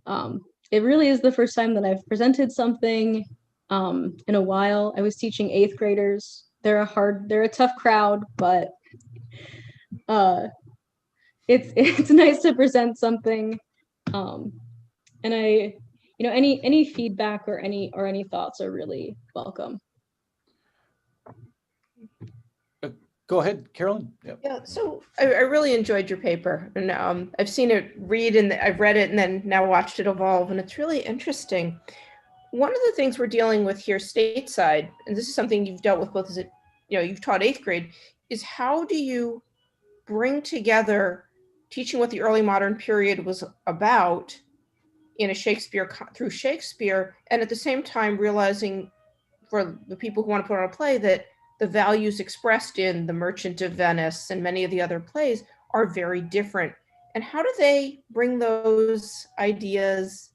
It really is the first time that I've presented something in a while. I was teaching 8th graders. They're a tough crowd, but it's nice to present something. And any feedback or any thoughts are really welcome. Go ahead, Carolyn. Yep. Yeah, so I really enjoyed your paper, and I've seen it I've read it and then now watched it evolve, and it's really interesting. One of the things we're dealing with here stateside, and this is something you've dealt with both as you've taught 8th grade, is how do you bring together teaching what the early modern period was about in through Shakespeare, and at the same time realizing for the people who want to put on a play that the values expressed in The Merchant of Venice and many of the other plays are very different. And how do they bring those ideas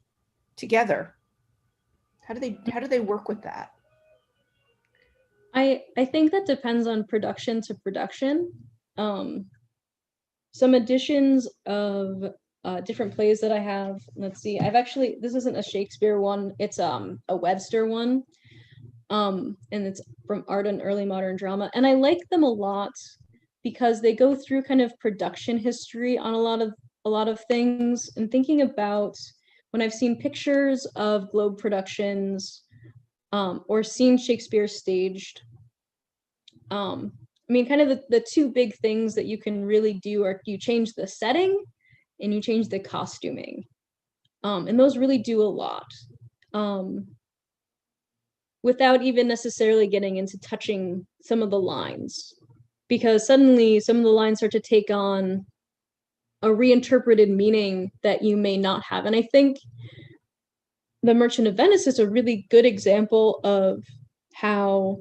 together? How do they work with that? I think that depends on production to production. some editions of different plays that I have. Let's see, this isn't a Shakespeare one, it's a Webster one. And it's from Art and Early Modern Drama. And I like them a lot because they go through kind of production history on a lot of things, and thinking about when I've seen pictures of Globe productions or seen Shakespeare staged. I mean, kind of the two big things that you can really do are you change the setting and you change the costuming. And those really do a lot. Without even necessarily getting into touching some of the lines, because suddenly some of the lines start to take on a reinterpreted meaning that you may not have. And I think The Merchant of Venice is a really good example of how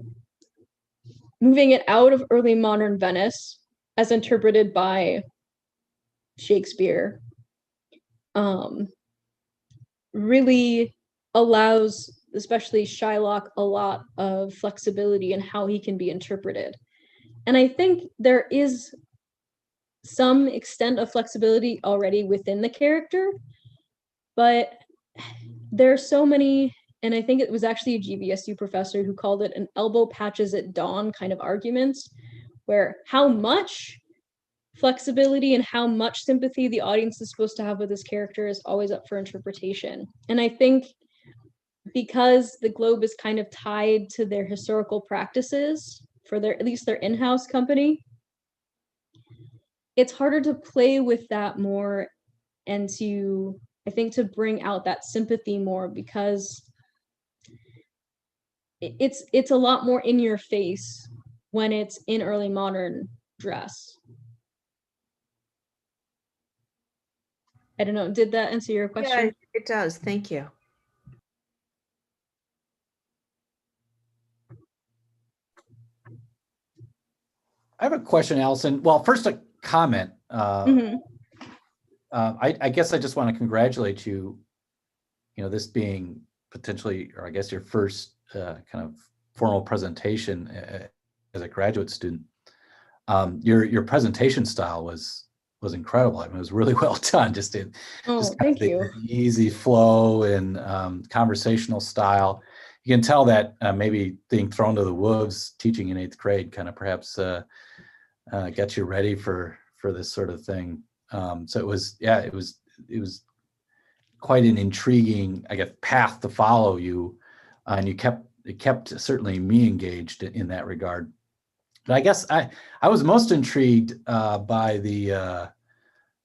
moving it out of early modern Venice, as interpreted by Shakespeare, really allows especially Shylock a lot of flexibility in how he can be interpreted. And I think there is some extent of flexibility already within the character, but there are so many, and I think it was actually a GVSU professor who called it an elbow patches at dawn kind of arguments, where how much flexibility and how much sympathy the audience is supposed to have with this character is always up for interpretation. And I think because the Globe is kind of tied to their historical practices for at least their in-house company, it's harder to play with that more and I think to bring out that sympathy more, because it's a lot more in your face when it's in early modern dress. I don't know, did that answer your question? Yeah, it does. Thank you. I have a question, Allison. Well, first a comment. I guess I just want to congratulate you, this being potentially, or I guess your first kind of formal presentation as a graduate student. Your presentation style was incredible. I mean, it was really well done. Just Thank you. Easy flow and conversational style. You can tell that maybe being thrown to the wolves teaching in 8th grade kind of perhaps got you ready for this sort of thing. So it was quite an intriguing, I guess, path to follow you, and it kept certainly me engaged in that regard. But I guess I was most intrigued by the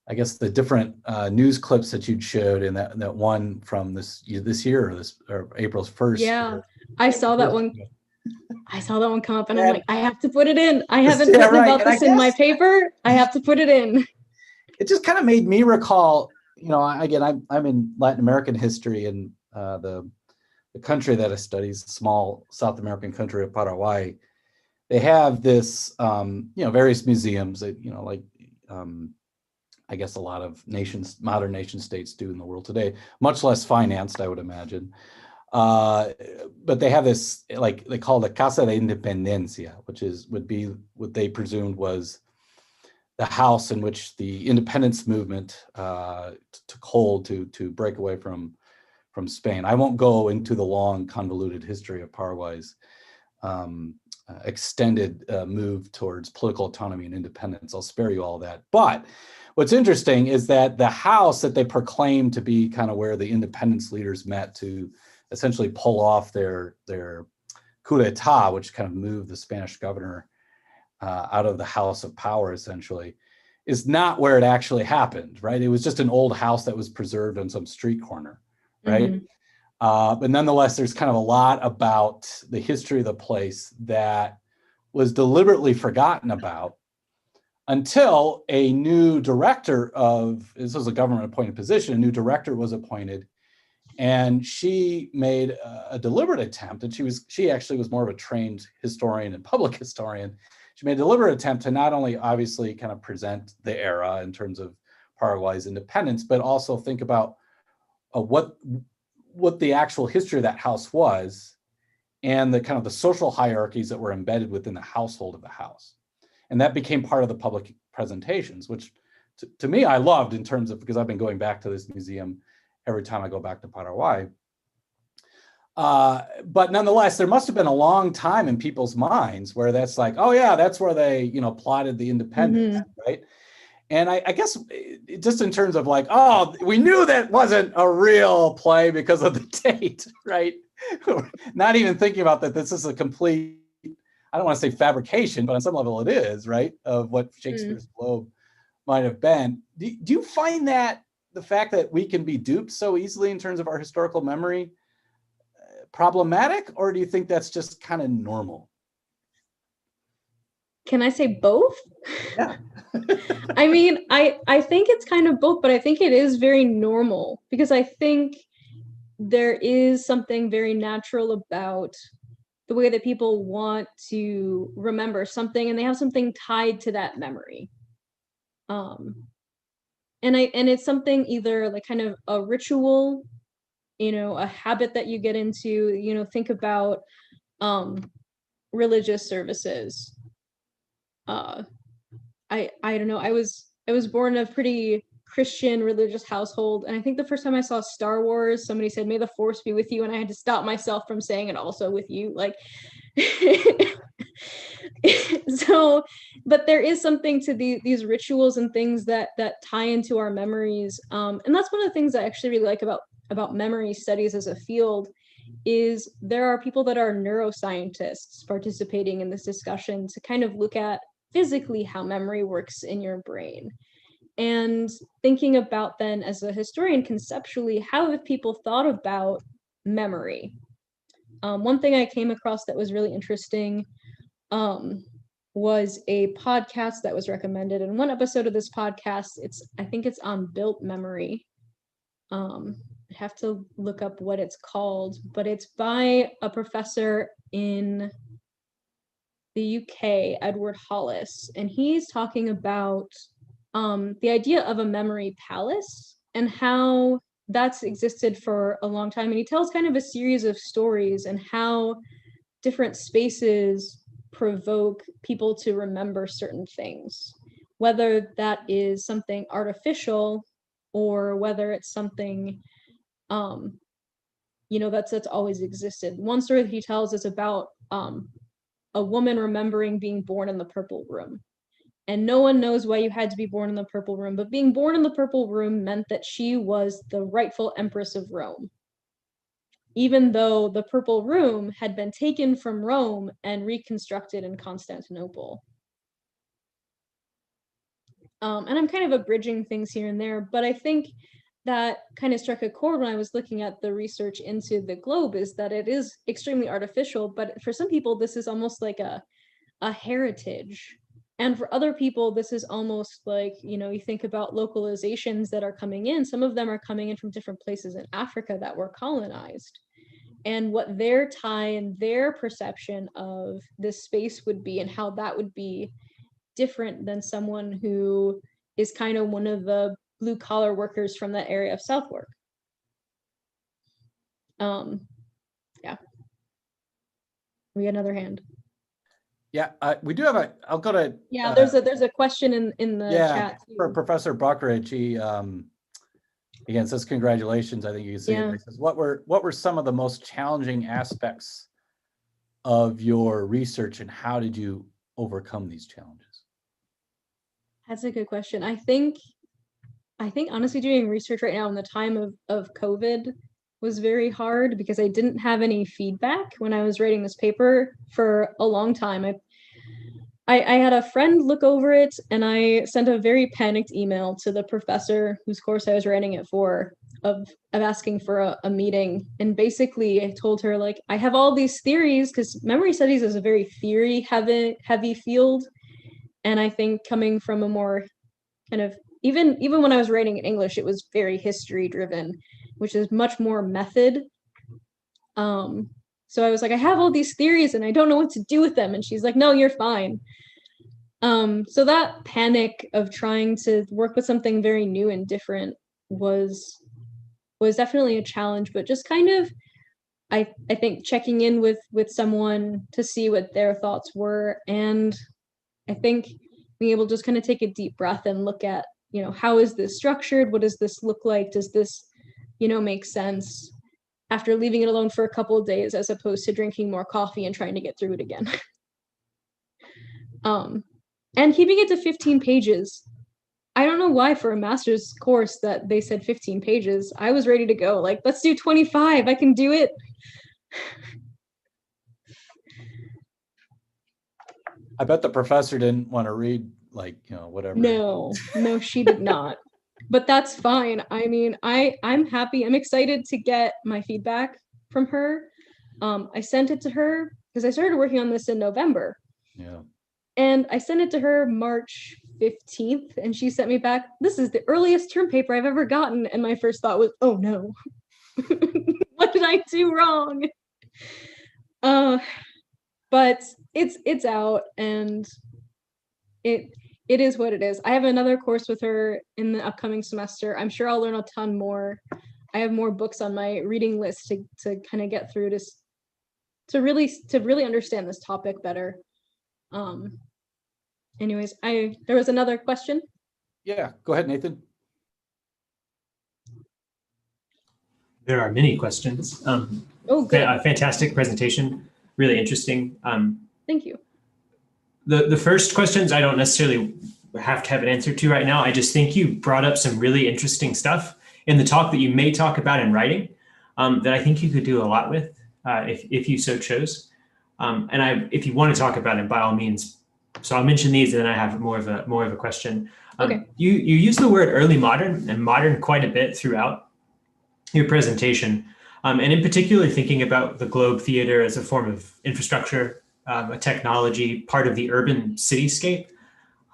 I guess the different news clips that you'd showed in that one from this year or April's 1st. Yeah, I saw that one. I saw that one come up, and I'm like, I have to put it in. I haven't written about this in my paper. I have to put it in. It just kind of made me recall, again, I'm in Latin American history, and the country that I study is a small South American country of Paraguay. They have this, various museums that, I guess a lot of modern nation states do in the world today, much less financed, I would imagine. But they have this, like they call it Casa de Independencia, which would be what they presumed was the house in which the independence movement took hold to break away from Spain. I won't go into the long, convoluted history of Paraguay's extended move towards political autonomy and independence. I'll spare you all that. But what's interesting is that the house that they proclaimed to be kind of where the independence leaders met to essentially pull off their coup d'etat, which kind of moved the Spanish governor out of the house of power, essentially, is not where it actually happened, right? It was just an old house that was preserved on some street corner, right? Mm-hmm. But nonetheless, there's kind of a lot about the history of the place that was deliberately forgotten about until a new director this was a government appointed position, a new director was appointed, and she made a deliberate attempt, and she actually was more of a trained historian and public historian. She made a deliberate attempt to not only obviously kind of present the era in terms of Paraguay's independence, but also think about what the actual history of that house was and the kind of the social hierarchies that were embedded within the household of the house. And that became part of the public presentations, which to me, I loved in terms of, because I've been going back to this museum every time I go back to Paraguay. But nonetheless, there must have been a long time in people's minds where that's like, oh yeah, that's where they, plotted the independence, right? And I guess just in terms of like, oh, we knew that wasn't a real play because of the date, right? Not even thinking about that this is a complete, I don't want to say fabrication, but on some level it is, right? Of what Shakespeare's Globe might have been. Do you find that the fact that we can be duped so easily in terms of our historical memory problematic, or do you think that's just kind of normal? Can I say both? Yeah. I mean, I think it's kind of both, but I think it is very normal, because I think there is something very natural about the way that people want to remember something, and they have something tied to that memory. And it's something either like kind of a ritual, a habit that you get into, think about religious services. I don't know. I was born in a pretty Christian religious household, and I think the first time I saw Star Wars, somebody said, "May the Force be with you," and I had to stop myself from saying it also with you, like. So, but there is something to these rituals and things that tie into our memories, and that's one of the things I actually really like about memory studies as a field. Is there are people that are neuroscientists participating in this discussion to kind of look at physically how memory works in your brain, and thinking about then as a historian conceptually, how have people thought about memory? One thing I came across that was really interesting was a podcast that was recommended, and one episode of this podcast, I think it's on built memory. I have to look up what it's called, but it's by a professor in the UK, Edward Hollis, and he's talking about the idea of a memory palace and how that's existed for a long time. And he tells kind of a series of stories and how different spaces provoke people to remember certain things, whether that is something artificial or whether it's something that's always existed. One story that he tells is about a woman remembering being born in the Purple Room. And no one knows why you had to be born in the Purple Room, but being born in the Purple Room meant that she was the rightful Empress of Rome, even though the Purple Room had been taken from Rome and reconstructed in Constantinople. And I'm kind of abridging things here and there, but I think that kind of struck a chord when I was looking at the research into the globe, is that it is extremely artificial, but for some people, this is almost like a heritage. And for other people, this is almost like, you think about localizations that are coming in. Some of them are coming in from different places in Africa that were colonized. And what their tie and their perception of this space would be, and how that would be different than someone who is kind of one of the blue collar workers from that area of Southwark. Yeah. We got another hand. Yeah, we do have I'll go to. Yeah, there's a question in the chat too. For Professor Buckridge, he again says congratulations. I think you can see it. He says, what were some of the most challenging aspects of your research, and how did you overcome these challenges? That's a good question. I think honestly doing research right now in the time of COVID was very hard, because I didn't have any feedback when I was writing this paper for a long time. I had a friend look over it, and I sent a very panicked email to the professor whose course I was writing it for, of asking for a meeting. And basically I told her, like, I have all these theories, because memory studies is a very theory heavy field. And I think coming from a more kind of, even when I was writing in English, it was very history driven, which is much more method. So I was like, I have all these theories and I don't know what to do with them. And she's like, no, you're fine. So that panic of trying to work with something very new and different was definitely a challenge, but just kind of, I think checking in with someone to see what their thoughts were. And I think being able to just kind of take a deep breath and look at you know, how is this structured? What does this look like? Does this, you know, make sense? After leaving it alone for a couple of days, as opposed to drinking more coffee and trying to get through it again. And keeping it to 15 pages. I don't know why for a master's course that they said 15 pages. I was ready to go. Like, let's do 25. I can do it. I bet the professor didn't want to read, like, you know, whatever. No, she did not. But that's fine. I mean, I'm happy. I'm excited to get my feedback from her. I sent it to her because I started working on this in November. Yeah. And I sent it to her March 15th, and she sent me back, this is the earliest term paper I've ever gotten. And my first thought was, oh no, what did I do wrong? But it's out, and it is what it is. I have another course with her in the upcoming semester. I'm sure I'll learn a ton more. I have more books on my reading list to kind of get through to really understand this topic better. Anyways, there was another question. Yeah, go ahead, Nathan. There are many questions. Oh, good. Fantastic presentation. Really interesting. Thank you. The first questions I don't necessarily have to have an answer to right now. I just think you brought up some really interesting stuff in the talk that you may talk about in writing that I think you could do a lot with if you so chose. If you want to talk about it, by all means. So I'll mention these, and then I have more of a question. Okay. You use the word early modern and modern quite a bit throughout your presentation, and in particular thinking about the Globe Theater as a form of infrastructure, a technology, part of the urban cityscape.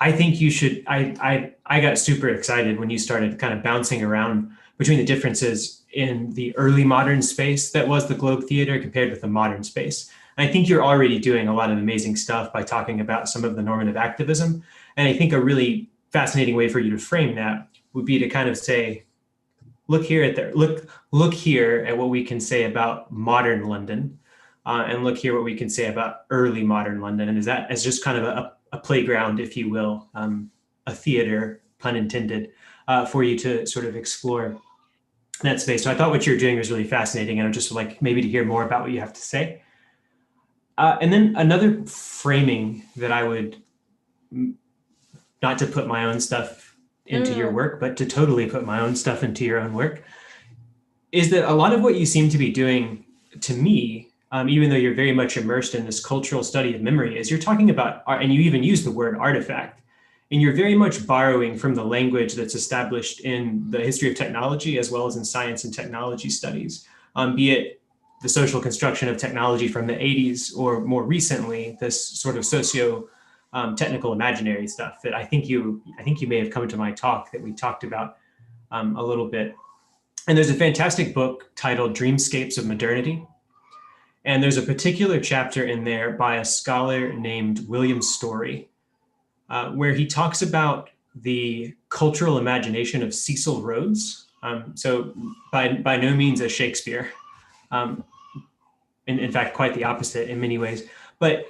I think you should. I got super excited when you started kind of bouncing around between the differences in the early modern space that was the Globe Theater compared with the modern space. I think you're already doing a lot of amazing stuff by talking about some of the normative activism. And I think a really fascinating way for you to frame that would be to kind of say, look here at what we can say about modern London, and look here what we can say about early modern London. And is that as just kind of a playground, if you will, a theater, pun intended, for you to sort of explore that space. So I thought what you're doing was really fascinating, and I'd just like maybe to hear more about what you have to say. And then another framing that I would, not to put my own stuff into your work, but to totally put my own stuff into your own work, is that a lot of what you seem to be doing, to me, even though you're very much immersed in this cultural study of memory, is you're talking about, and you even use the word artifact, and you're very much borrowing from the language that's established in the history of technology as well as in science and technology studies, be it the social construction of technology from the 80s, or more recently, this sort of socio-technical imaginary stuff that I think you may have come to my talk that we talked about a little bit. And there's a fantastic book titled Dreamscapes of Modernity. And there's a particular chapter in there by a scholar named William Story, where he talks about the cultural imagination of Cecil Rhodes. So by no means a Shakespeare. In fact, quite the opposite in many ways. But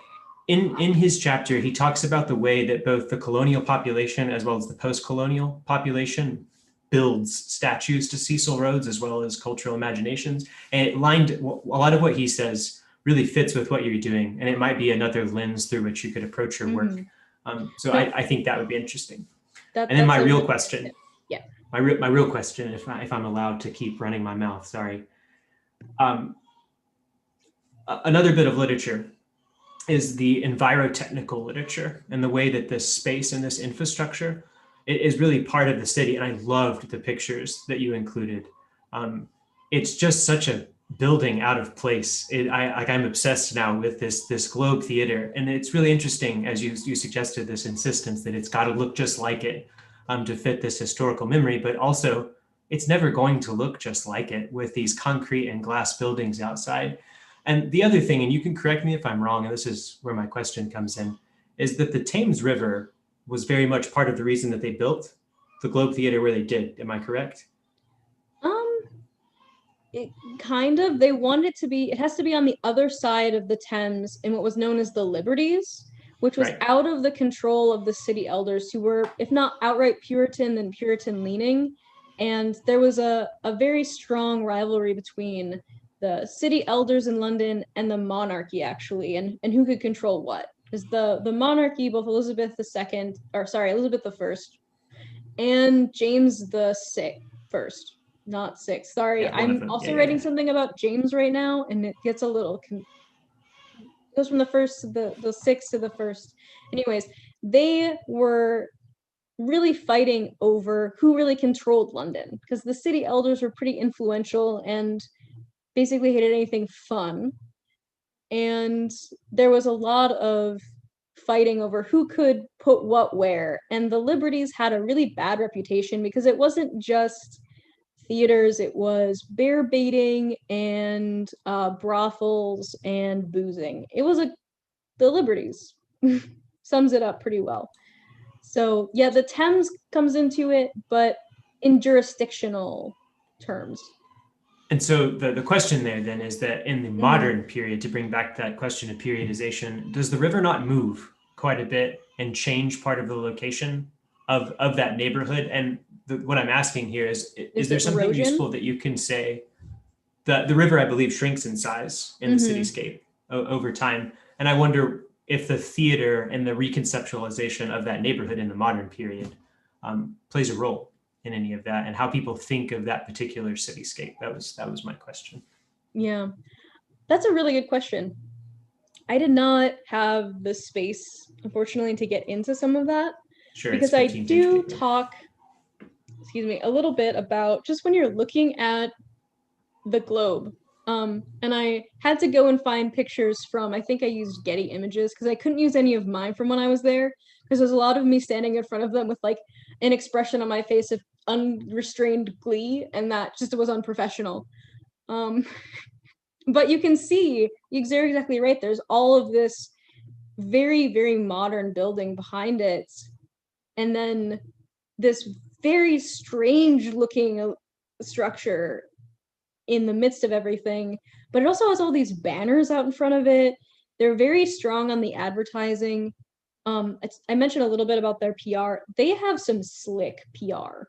in his chapter, he talks about the way that both the colonial population as well as the post-colonial population builds statues to Cecil Rhodes as well as cultural imaginations. And a lot of what he says really fits with what you're doing. And it might be another lens through which you could approach your work. So I think that would be interesting. And then my real question. Yeah. My real question, if I'm allowed to keep running my mouth, sorry. Another bit of literature is the envirotechnical literature, and the way that this space and this infrastructure is really part of the city. And I loved the pictures that you included. It's just such a building out of place. I'm obsessed now with this Globe Theater, and it's really interesting, as you suggested, this insistence that it's got to look just like it to fit this historical memory, but also it's never going to look just like it with these concrete and glass buildings outside. And the other thing, and you can correct me if I'm wrong, and this is where my question comes in, is that the Thames River was very much part of the reason that they built the Globe Theater where they did. Am I correct? It kind of, they want it to be, it has to be on the other side of the Thames in what was known as the Liberties, which was Right. out of the control of the city elders, who were, if not outright Puritan, then Puritan leaning. And there was a very strong rivalry between the city elders in London and the monarchy, actually, and who could control what. Because the monarchy, both Elizabeth II, Elizabeth I, and James the First, not sixth. Sorry, Yeah, one of I'm them. also Yeah, writing yeah. something about James right now, and it gets a little goes from the first to the sixth to the first. Anyways, they were really fighting over who really controlled London, because the city elders were pretty influential and basically hated anything fun. And there was a lot of fighting over who could put what where. And the Liberties had a really bad reputation because it wasn't just theaters, it was bear baiting and brothels and boozing. It was the Liberties. Sums it up pretty well. So yeah, the Thames comes into it, but in jurisdictional terms. And so the question there then is that in the modern period, to bring back that question of periodization, does the river not move quite a bit and change part of the location of that neighborhood? And what I'm asking here is there something erosion? useful that you can say that the river, I believe, shrinks in size in the cityscape over time? And I wonder if the theater and the reconceptualization of that neighborhood in the modern period plays a role in any of that, and how people think of that particular cityscape. That was my question. Yeah, that's a really good question. I did not have the space, unfortunately, to get into some of that. Sure, because I do talk, a little bit about just when you're looking at the globe. And I had to go and find pictures from, I think I used Getty Images, because I couldn't use any of mine from when I was there, because there's a lot of me standing in front of them with like an expression on my face of unrestrained glee, and that just was unprofessional. But you can see, you're exactly right, there's all of this very, very modern building behind it, and then this very strange looking structure in the midst of everything. But it also has all these banners out in front of it. They're very strong on the advertising. I mentioned a little bit about their PR. They have some slick PR.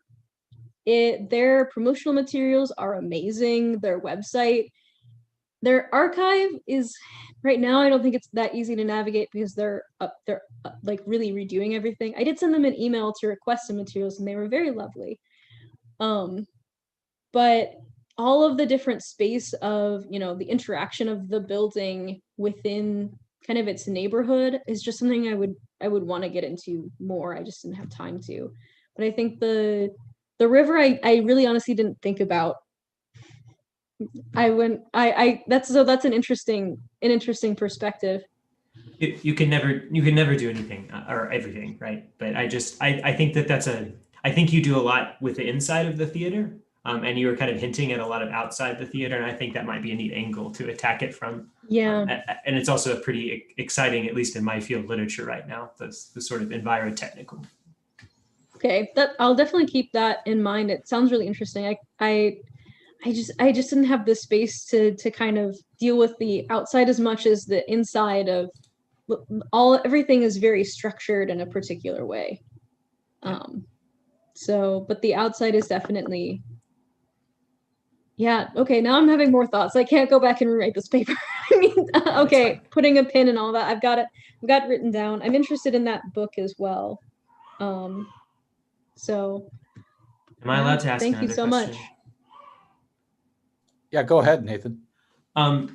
Their promotional materials are amazing. Their website, their archive is, right now, I don't think it's that easy to navigate because they're like really redoing everything. I did send them an email to request some materials, and they were very lovely. But all of the different space of, the interaction of the building within kind of its neighborhood is just something I would want to get into more. I just didn't have time to. But I think the river, I really honestly didn't think about. That's an interesting perspective. You can never do anything or everything, right? But I think I think you do a lot with the inside of the theater. And you were kind of hinting at a lot of outside the theater, and I think that might be a neat angle to attack it from. Yeah. And it's also a pretty exciting, at least in my field, literature right now, the sort of envirotechnical. Okay, I'll definitely keep that in mind. It sounds really interesting. I just didn't have the space to kind of deal with the outside as much as the inside of everything is very structured in a particular way. But the outside is definitely. Yeah, okay, now I'm having more thoughts. I can't go back and rewrite this paper. I mean, okay, putting a pin and all that, I've got it written down. I'm interested in that book as well. So am I allowed to ask thank you so question? much. Yeah, go ahead, Nathan.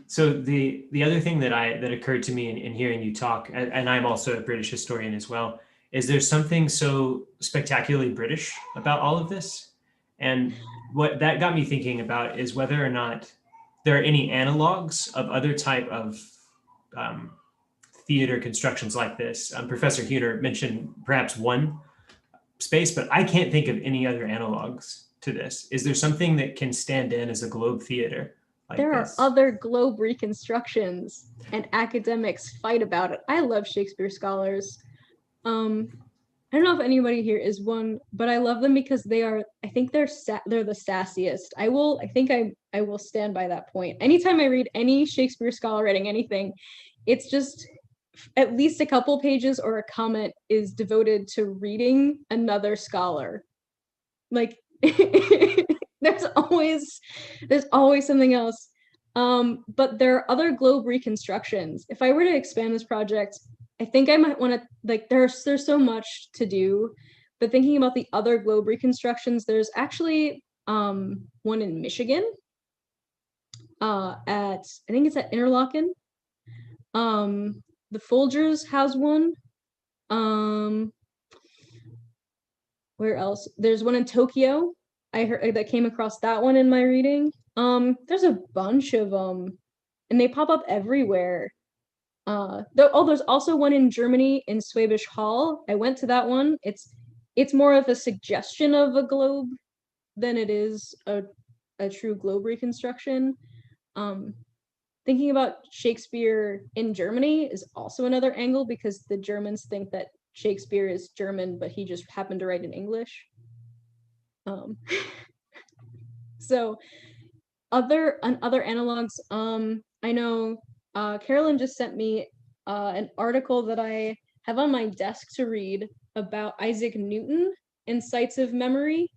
So the other thing that occurred to me in hearing you talk, and I'm also a British historian as well, is there something so spectacularly British about all of this? And what that got me thinking about is whether or not there are any analogs of other type of theater constructions like this. Professor Huner mentioned perhaps one space, but I can't think of any other analogs to this. Is there something that can stand in as a globe theater? There are other globe reconstructions, and academics fight about it. I love Shakespeare scholars. I don't know if anybody here is one, but I love them because I think they're the sassiest. I will stand by that point. Anytime I read any Shakespeare scholar writing anything, it's just at least a couple pages or a comment is devoted to reading another scholar. Like there's always something else. But there are other globe reconstructions. If I were to expand this project, I think I might want to, like, there's so much to do, but thinking about the other globe reconstructions, there's actually one in Michigan, I think it's at Interlochen. The Folgers has one. Where else? There's one in Tokyo. I heard that came across that one in my reading. There's a bunch of them, and they pop up everywhere. There's also one in Germany in Schwäbisch Hall. I went to that one. It's more of a suggestion of a globe than it is a true globe reconstruction. Thinking about Shakespeare in Germany is also another angle, because the Germans think that Shakespeare is German, but he just happened to write in English. So other analogs, I know Carolyn just sent me an article that I have on my desk to read about Isaac Newton and sites of memory.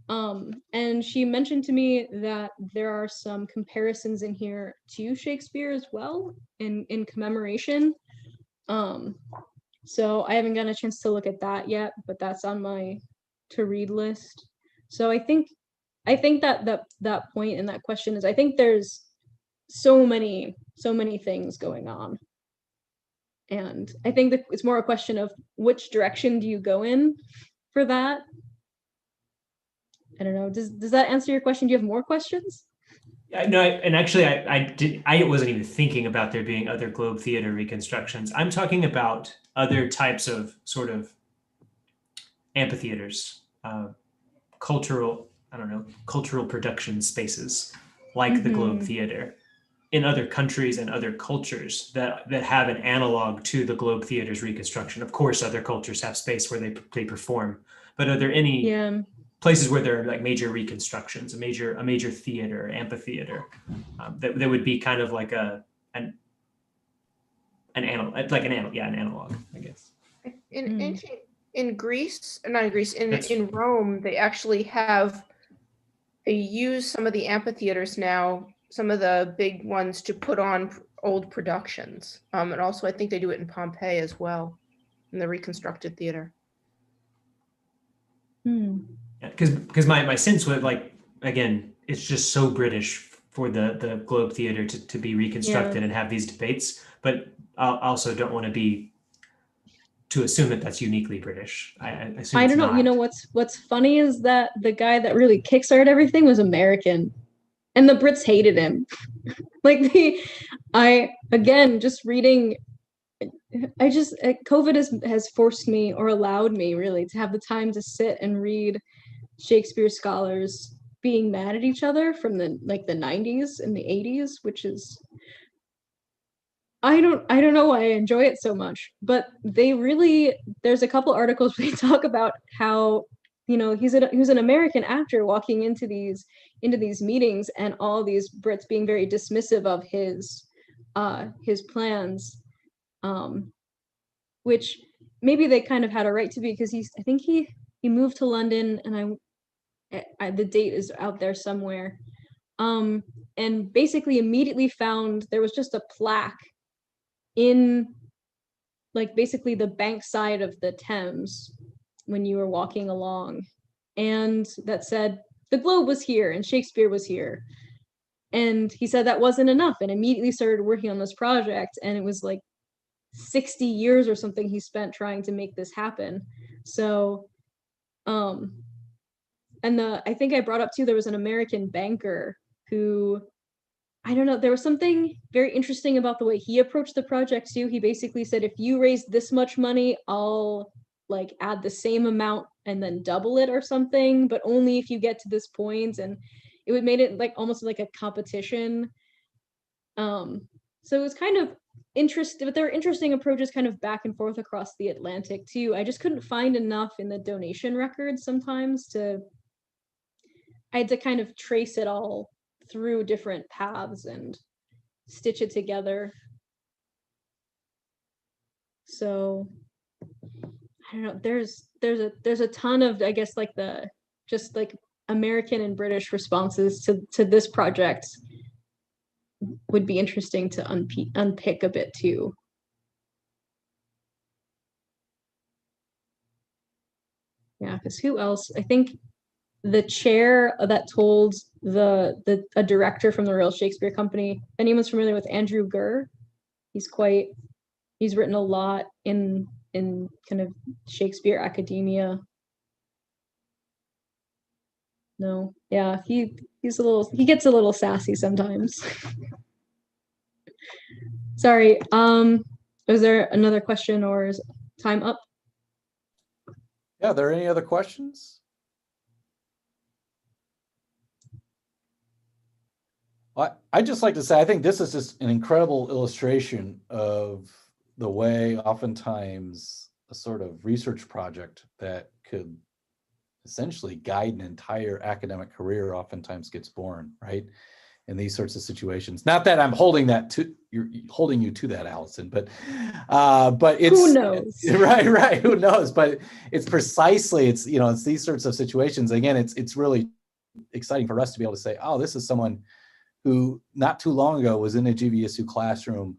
And she mentioned to me that there are some comparisons in here to Shakespeare as well in commemoration. So I haven't gotten a chance to look at that yet, but that's on my to read list. So I think that point in that question is, I think there's so many things going on. And I think that it's more a question of which direction do you go in for that. I don't know. Does that answer your question? Do you have more questions? No, and actually, I wasn't even thinking about there being other Globe Theater reconstructions. I'm talking about other types of sort of amphitheaters, cultural production spaces like the Globe Theater in other countries and other cultures that have an analog to the Globe Theater's reconstruction. Of course, other cultures have space where they perform, but are there any places where there are like major reconstructions, a major theater, amphitheater, that would be kind of like an analog, I guess. In Greece, not in Greece, in Rome, they actually they use some of the amphitheaters now, some of the big ones, to put on old productions. And also I think they do it in Pompeii as well, in the reconstructed theater. Because my sense was, like, again, it's just so British for the Globe Theater to be reconstructed and have these debates, but I also don't want to assume that that's uniquely British. I assume I don't know. Not. You know what's funny is that the guy that really kickstarted everything was American, and the Brits hated him. Like just reading. COVID has forced me, or allowed me really, to have the time to sit and read Shakespeare scholars being mad at each other from the 90s and the 80s, which is, I don't know why I enjoy it so much, but there's a couple articles where they talk about how, he was an American actor walking into these meetings, and all these Brits being very dismissive of his plans, which maybe they kind of had a right to be, because I think he moved to London, and the date is out there somewhere, and basically immediately found there was just a plaque in, like, basically the bank side of the Thames when you were walking along, and that said the Globe was here and Shakespeare was here. And he said that wasn't enough, and immediately started working on this project, and it was like 60 years or something he spent trying to make this happen. So and I think I brought up too, there was an American banker who, I don't know, there was something very interesting about the way he approached the project too. He basically said, if you raise this much money, I'll like add the same amount and then double it or something, but only if you get to this point. And it would made it like almost like a competition. So it was kind of interesting, but there were interesting approaches kind of back and forth across the Atlantic too. I just couldn't find enough in the donation records sometimes I had to kind of trace it all through different paths and stitch it together. So I don't know, there's a ton of, I guess, like the just like American and British responses to this project would be interesting to unpick a bit too. Yeah, because who else? I think the chair that told a director from the Royal Shakespeare Company, anyone's familiar with Andrew Gurr? He's written a lot in kind of Shakespeare academia. No, yeah, he gets a little sassy sometimes. Sorry, was there another question or is time up? Yeah, are there any other questions? I'd just like to say, I think this is just an incredible illustration of the way oftentimes a sort of research project that could essentially guide an entire academic career oftentimes gets born, right? In these sorts of situations. Not that I'm holding you to that, Allison, but it's who knows? Right. Who knows? But it's precisely, it's these sorts of situations. Again, it's really exciting for us to be able to say, oh, this is someone who not too long ago was in a GVSU classroom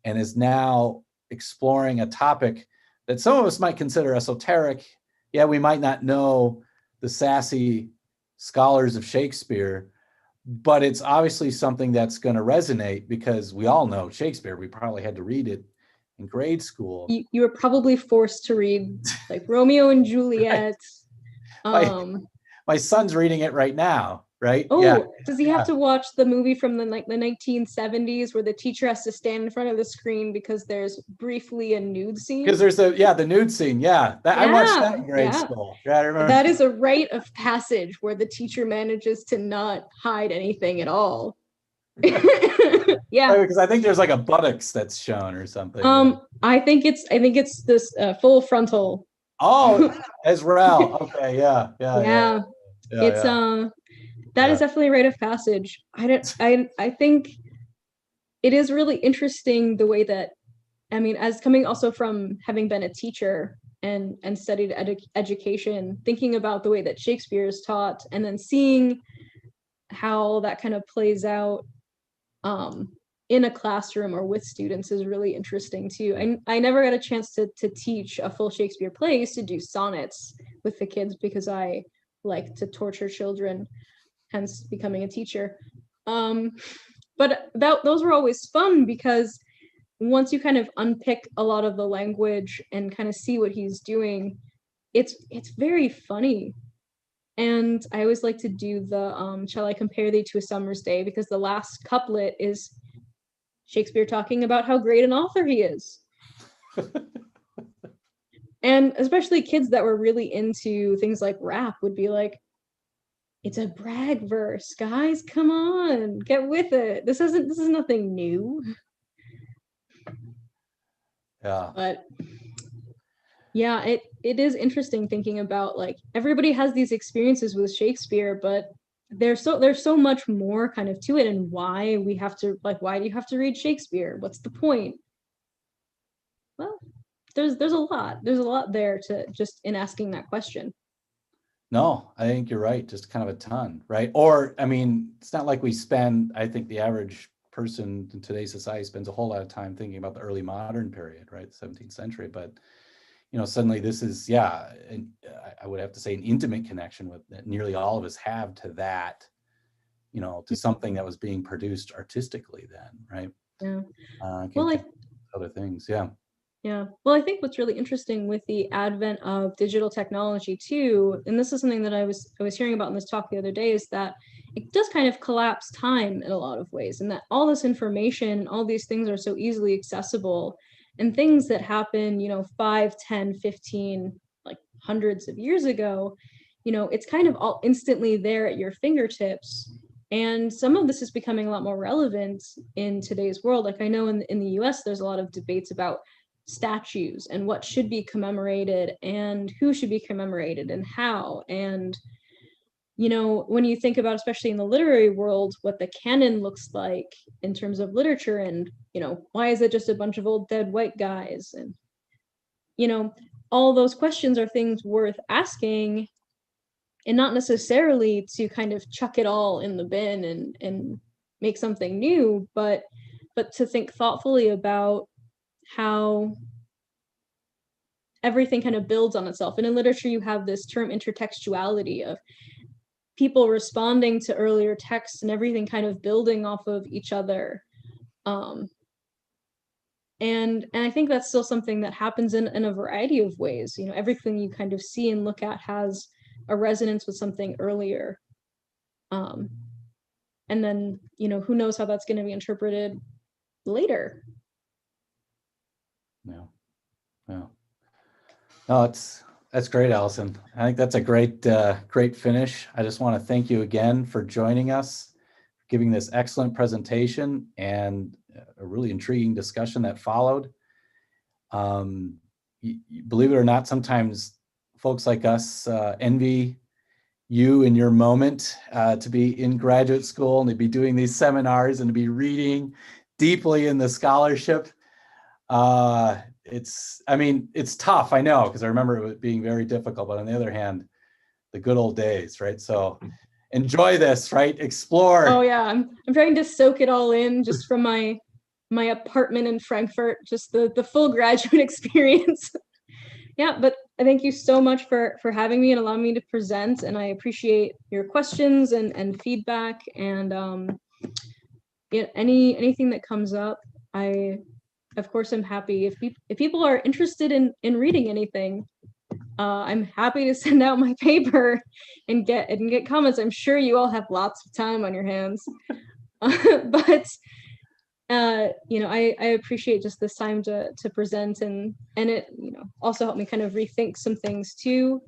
and is now exploring a topic that some of us might consider esoteric. Yeah, we might not know the sassy scholars of Shakespeare, but it's obviously something that's going to resonate because we all know Shakespeare. We probably had to read it in grade school. You were probably forced to read like Romeo and Juliet. Right. My son's reading it right now. Right? Oh, yeah. Does he have to watch the movie from the 1970s where the teacher has to stand in front of the screen because there's briefly a nude scene? Because there's the nude scene. Yeah. I watched that in grade school. Yeah, I remember. That is a rite of passage where the teacher manages to not hide anything at all. Yeah. Because I think there's like a buttocks that's shown or something. I think it's this full frontal. Oh, Ezreal. Okay, yeah. It's that is definitely a rite of passage. I think it is really interesting the way that, I mean, as coming also from having been a teacher and studied education, thinking about the way that Shakespeare is taught and then seeing how that kind of plays out in a classroom or with students is really interesting too. I never got a chance to teach a full Shakespeare play. I used to do sonnets with the kids because I like to torture children, hence becoming a teacher. But those were always fun because once you kind of unpick a lot of the language and kind of see what he's doing, it's very funny. And I always like to do the shall I compare thee to a summer's day, because the last couplet is Shakespeare talking about how great an author he is. And especially kids that were really into things like rap would be like, it's a brag verse, guys, come on, get with it. This is nothing new. Yeah. But yeah, it is interesting thinking about, like, everybody has these experiences with Shakespeare, but there's so much more kind of to it, and why do you have to read Shakespeare? What's the point? Well, there's a lot there to just in asking that question. No, I think you're right. Just kind of a ton, right? Or, I mean, it's not like I think the average person in today's society spends a whole lot of time thinking about the early modern period, right? The 17th century. But, suddenly this is, and I would have to say an intimate connection with that nearly all of us have to that, to something that was being produced artistically then, right? Yeah. Other things, yeah. Yeah. Well, I think what's really interesting with the advent of digital technology too, and this is something that I was hearing about in this talk the other day, is that it does kind of collapse time in a lot of ways, and that all this information, all these things are so easily accessible, and things that happen, 5, 10, 15, like hundreds of years ago, it's kind of all instantly there at your fingertips. And some of this is becoming a lot more relevant in today's world. Like I know in the US, there's a lot of debates about statues and what should be commemorated and who should be commemorated and how. And when you think about, especially in the literary world, what the canon looks like in terms of literature, and why is it just a bunch of old dead white guys, and you know, all those questions are things worth asking, and not necessarily to kind of chuck it all in the bin and make something new, but to think thoughtfully about how everything kind of builds on itself. And in literature, you have this term intertextuality of people responding to earlier texts and everything kind of building off of each other. And I think that's still something that happens in a variety of ways. You know, everything you kind of see and look at has a resonance with something earlier. And then, you know, who knows how that's going to be interpreted later. Yeah. Yeah. No, that's great, Allison. I think that's a great finish. I just want to thank you again for joining us, giving this excellent presentation and a really intriguing discussion that followed. Believe it or not, sometimes folks like us envy you in your moment to be in graduate school and to be doing these seminars and to be reading deeply in the scholarship. It's tough, I know, because I remember it being very difficult, but on the other hand, the good old days, right? So enjoy this, right? Explore. Oh yeah, I'm trying to soak it all in just from my apartment in Frankfurt, just the full graduate experience. Yeah, but thank you so much for having me and allowing me to present, and I appreciate your questions and feedback, and yeah, anything that comes up, I of course I'm happy. If people are interested in reading anything, I'm happy to send out my paper and get comments. I'm sure you all have lots of time on your hands. But you know, I appreciate just this time to present, and it, you know, also helped me kind of rethink some things too.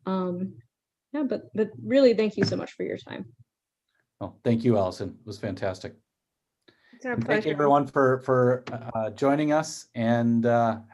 Yeah, but really thank you so much for your time. Well, thank you, Allison. It was fantastic. It's our And pleasure. thank you everyone for joining us, and have